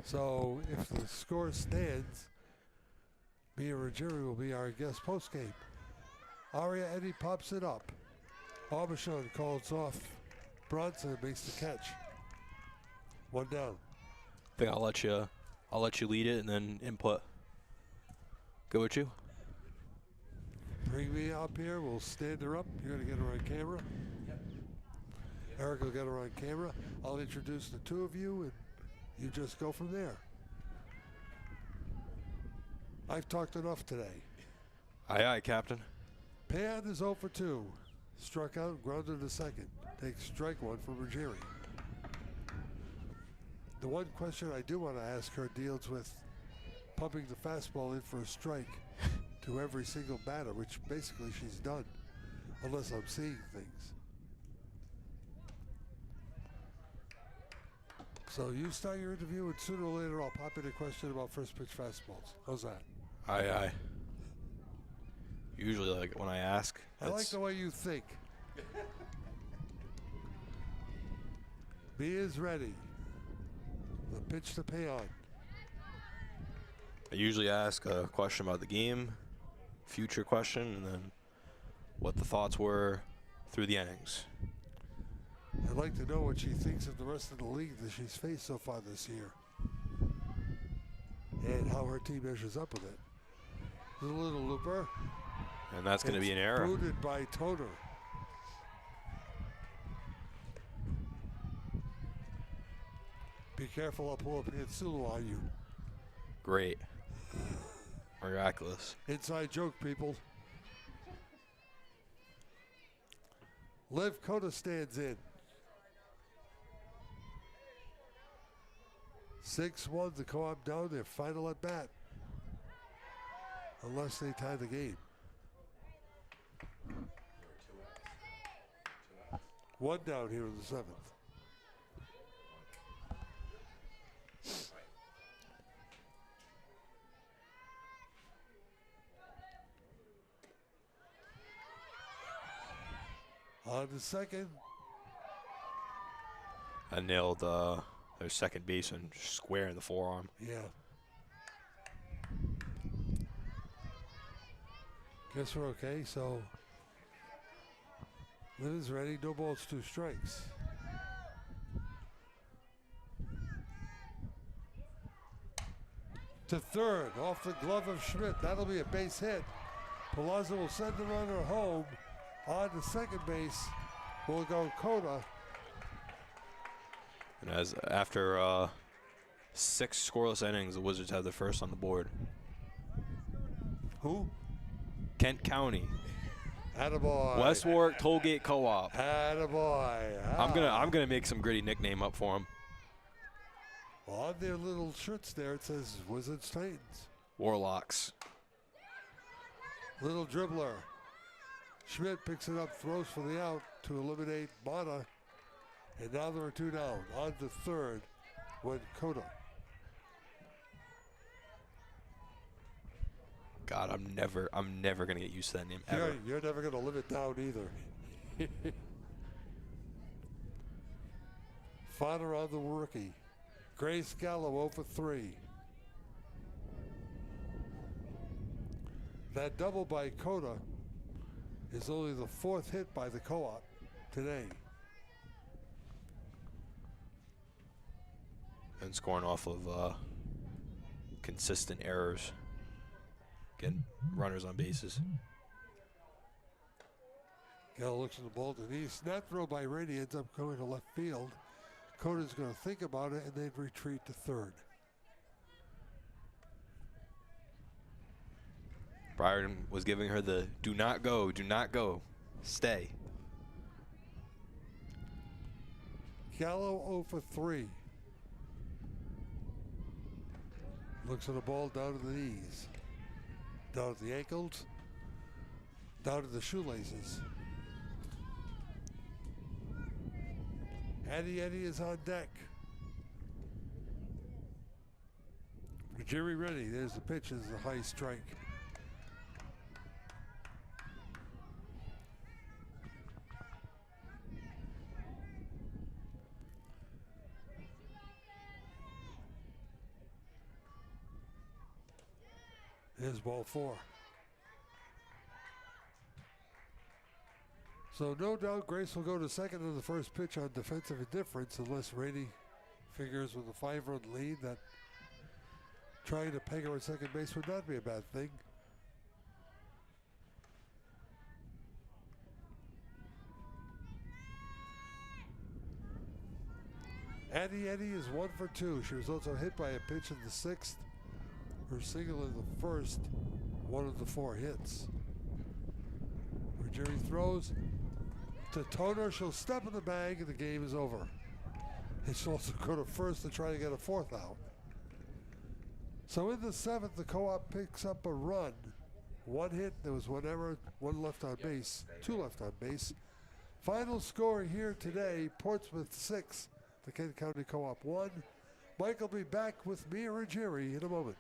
So if the score stands, Mia Ruggieri will be our guest postgame. Aria Eddie pops it up. Aubuchon calls off Bronson, makes the catch. 1 down. I think I'll let you lead it and then input. Go with you. Bring me up here. We'll stand her up. You're going to get her on camera. Eric will get her on camera. I'll introduce the 2 of you, and you just go from there. I've talked enough today. Aye, aye, Captain. Pan is 0 for 2. Struck out, grounded to second. Takes strike 1 from Ruggieri. The one question I do want to ask her deals with pumping the fastball in for a strike to every single batter, which basically she's done, unless I'm seeing things. So you start your interview, and sooner or later I'll pop in a question about first pitch fastballs. How's that? Aye, aye. Usually, like when I ask, I like the way you think. B is ready. The pitch to pay on. I usually ask a question about the game, future question, and then what the thoughts were through the innings. I'd like to know what she thinks of the rest of the league that she's faced so far this year, and how her team measures up with it. There's a little looper. And that's going to be an error. Booted by Toner. Be careful, I'll pull up Hansulu on you. Great. Miraculous. Inside joke, people. Liv Cota stands in. 6-1, the Co-op down their final at bat. Unless they tie the game. 1 down here in the 7th. On the second. I nailed their second baseman square in the forearm. Yeah. Guess we're okay, so Livens ready, no balls, 2 strikes. To third, off the glove of Schmidt. That'll be a base hit. Palazzo will send the runner home. On to second base will go Coda. And as after 6 scoreless innings, the Wizards have the first on the board. Who? Kent County, Attaboy. West Warwick Tollgate Co-op. Attaboy. I'm gonna make some gritty nickname up for him. On their little shirts there, it says Wizards Titans. Warlocks. Little dribbler. Schmidt picks it up, throws for the out to eliminate Mata. And now there are 2 down. On to third went Coda. God, I'm never gonna get used to that name ever. You're never going to live it down either. Fodder on the rookie. Grace Gallo 0 for 3. That double by Coda is only the 4th hit by the co-op today. And scoring off of consistent errors. Getting runners on bases. Gallo looks at the ball to knee. Snap throw by Rady ends up going to left field. Coda's going to think about it and then retreat to third. Byron was giving her the do not go, stay. Gallo 0 for 3. Looks at the ball down to the knees. Down at the ankles. Down to the shoelaces. Eddie is on deck. Jerry ready. There's the pitch. This is a high strike. There's ball 4. So no doubt Grace will go to second in the first pitch on defensive indifference unless Rady figures with a 5-run lead that trying to peg her at second base would not be a bad thing. Eddie is 1 for 2. She was also hit by a pitch in the 6th. Her single in the first, 1 of the 4 hits. Jerry throws to Toner. She'll step in the bag and the game is over. And she'll also go to first to try to get a 4th out. So in the 7th, the co-op picks up a run. 1 hit, there was 1 error, 1 left on base, 2 left on base. Final score here today, Portsmouth 6, the Kent County Co-op 1. Mike will be back with Mia Ruggieri in a moment.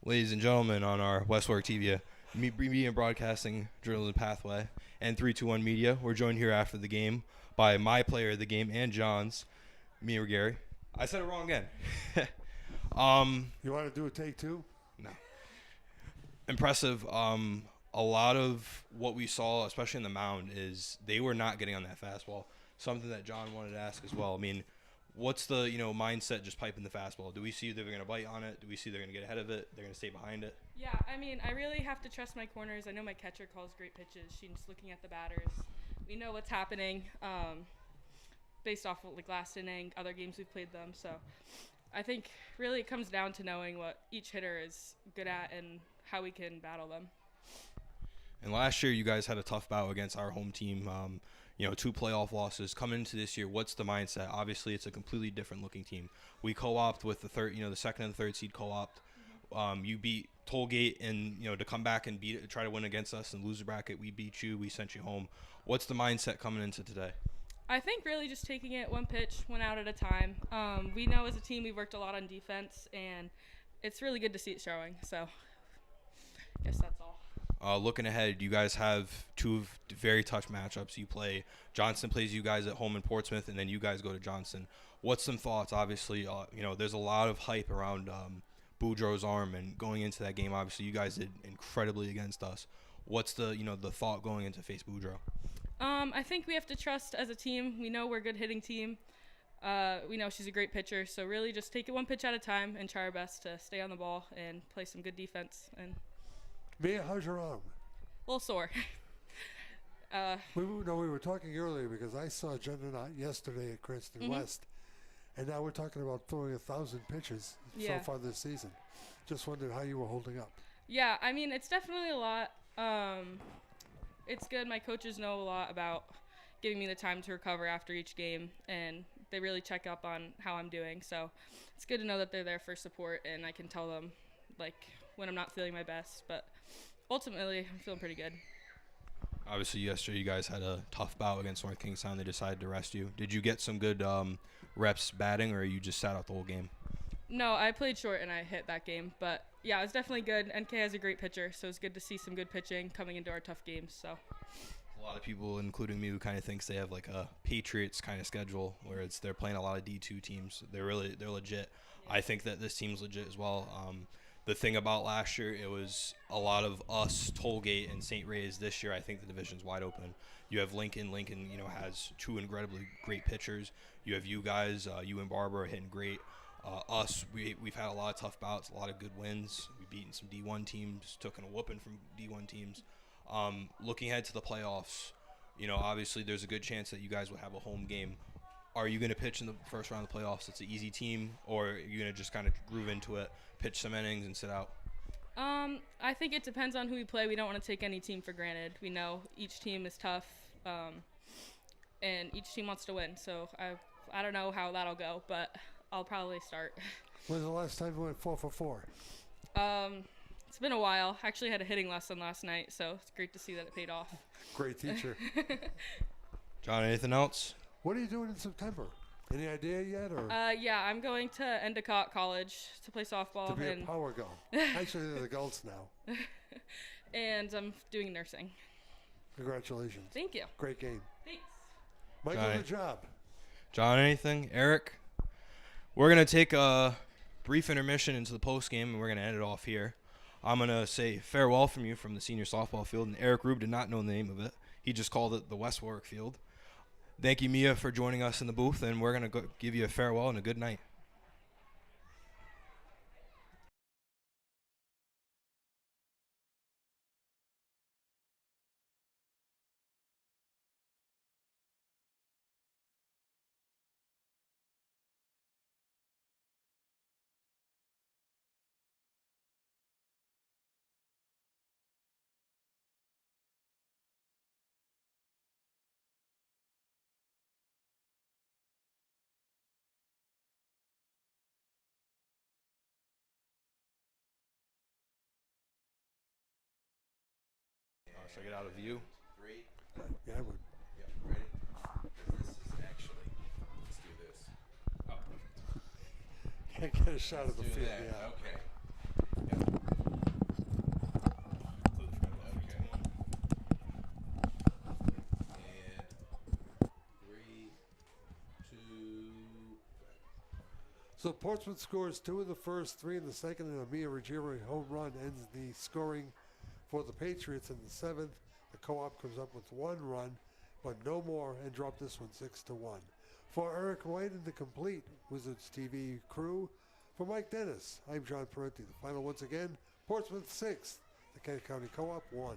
Ladies and gentlemen, on our Westwork TV, Media and Broadcasting Journalism Pathway, and 321 Media, we're joined here after the game by my player of the game and John's, me or Gary. I said it wrong again. You want to do a take two? No. Impressive. A lot of what we saw, especially in the mound, is they were not getting on that fastball. Something that John wanted to ask as well. I mean, what's the mindset just piping the fastball? Do we see they're going to bite on it? Do we see they're going to get ahead of it? They're going to stay behind it? Yeah, I mean, I really have to trust my corners. I know my catcher calls great pitches. She's looking at the batters. We know what's happening based off of like last inning, other games we've played them. So I think really it comes down to knowing what each hitter is good at and how we can battle them. And last year, you guys had a tough bout against our home team. 2 playoff losses. Coming into this year, what's the mindset? Obviously, it's a completely different looking team. We co-opt with the second and third seed co-opt. You beat Tollgate, and to come back and try to win against us and lose the bracket. We beat you. We sent you home. What's the mindset coming into today? I think really just taking it one pitch, one out at a time. We know as a team we've worked a lot on defense, and it's really good to see it showing. So I guess that's all. Looking ahead, you guys have 2 very tough matchups. You play Johnson plays you guys at home in Portsmouth, and then you guys go to Johnson. What's some thoughts? Obviously, there's a lot of hype around Boudreaux's arm, and going into that game, obviously, you guys did incredibly against us. What's the the thought going into face Boudreaux? I think we have to trust as a team. We know we're a good hitting team. We know she's a great pitcher, so really just take it one pitch at a time and try our best to stay on the ball and play some good defense. And Mia, how's your arm? a little sore. We were talking earlier because I saw Jenna Knott yesterday at Cranston West, and now we're talking about throwing 1,000 pitches so far this season. Just wondered how you were holding up. Yeah, I mean, it's definitely a lot. It's good. My coaches know a lot about giving me the time to recover after each game, and they really check up on how I'm doing. So it's good to know that they're there for support, and I can tell them, when I'm not feeling my best. But ultimately, I'm feeling pretty good. Obviously, yesterday you guys had a tough bout against North Kingstown. They decided to rest you. Did you get some good reps batting, or you just sat out the whole game? No, I played short and I hit that game. But, yeah, it was definitely good. NK has a great pitcher, so it's good to see some good pitching coming into our tough games. So a lot of people, including me, who kind of thinks they have like a Patriots kind of schedule where they're playing a lot of D2 teams. They're legit. Yeah. I think that this team's legit as well. The thing about last year, it was a lot of us, Tollgate, and St. Ray's. This year, I think the division's wide open. You have Lincoln. Lincoln, has 2 incredibly great pitchers. You have you guys. You and Barbara are hitting great. We've had a lot of tough bouts, a lot of good wins. We've beaten some D1 teams, taken a whooping from D1 teams. Looking ahead to the playoffs, obviously there's a good chance that you guys will have a home game. Are you going to pitch in the first round of the playoffs? It's an easy team, or are you going to just kind of groove into it, pitch some innings, and sit out? I think it depends on who we play. We don't want to take any team for granted. We know each team is tough, and each team wants to win. So I don't know how that'll go, but I'll probably start. When's the last time you went 4 for 4? It's been a while. I actually had a hitting lesson last night, so it's great to see that it paid off. Great teacher. John, anything else? What are you doing in September? Any idea yet? Or yeah, I'm going to Endicott College to play softball. to be a power gull. Actually, they're the gulls now. And I'm doing nursing. Congratulations. Thank you. Great game. Thanks. Michael, good job. John, anything? Eric? We're going to take a brief intermission into the post game, and we're going to end it off here. I'm going to say farewell from you from the senior softball field, and Eric Rube did not know the name of it. He just called it the West Warwick Field. Thank you, Mia, for joining us in the booth, and we're going to give you a farewell and a good night. Should I get out of view? 3. Yeah, I would. Yeah, ready? This is actually, let's do this. Can't get a shot of the Do field. that. Yeah. Okay. Yeah. So Portsmouth scores 2 in the first, 3 in the second, and a Mia Ruggiero home run ends the scoring for the Patriots in the 7th. The Co-op comes up with 1 run, but no more, and dropped this one 6-1. For Eric White and the complete Wizards TV crew, for Mike Dennis, I'm John Parenti. The final once again, Portsmouth 6, the Kent County Co-op 1.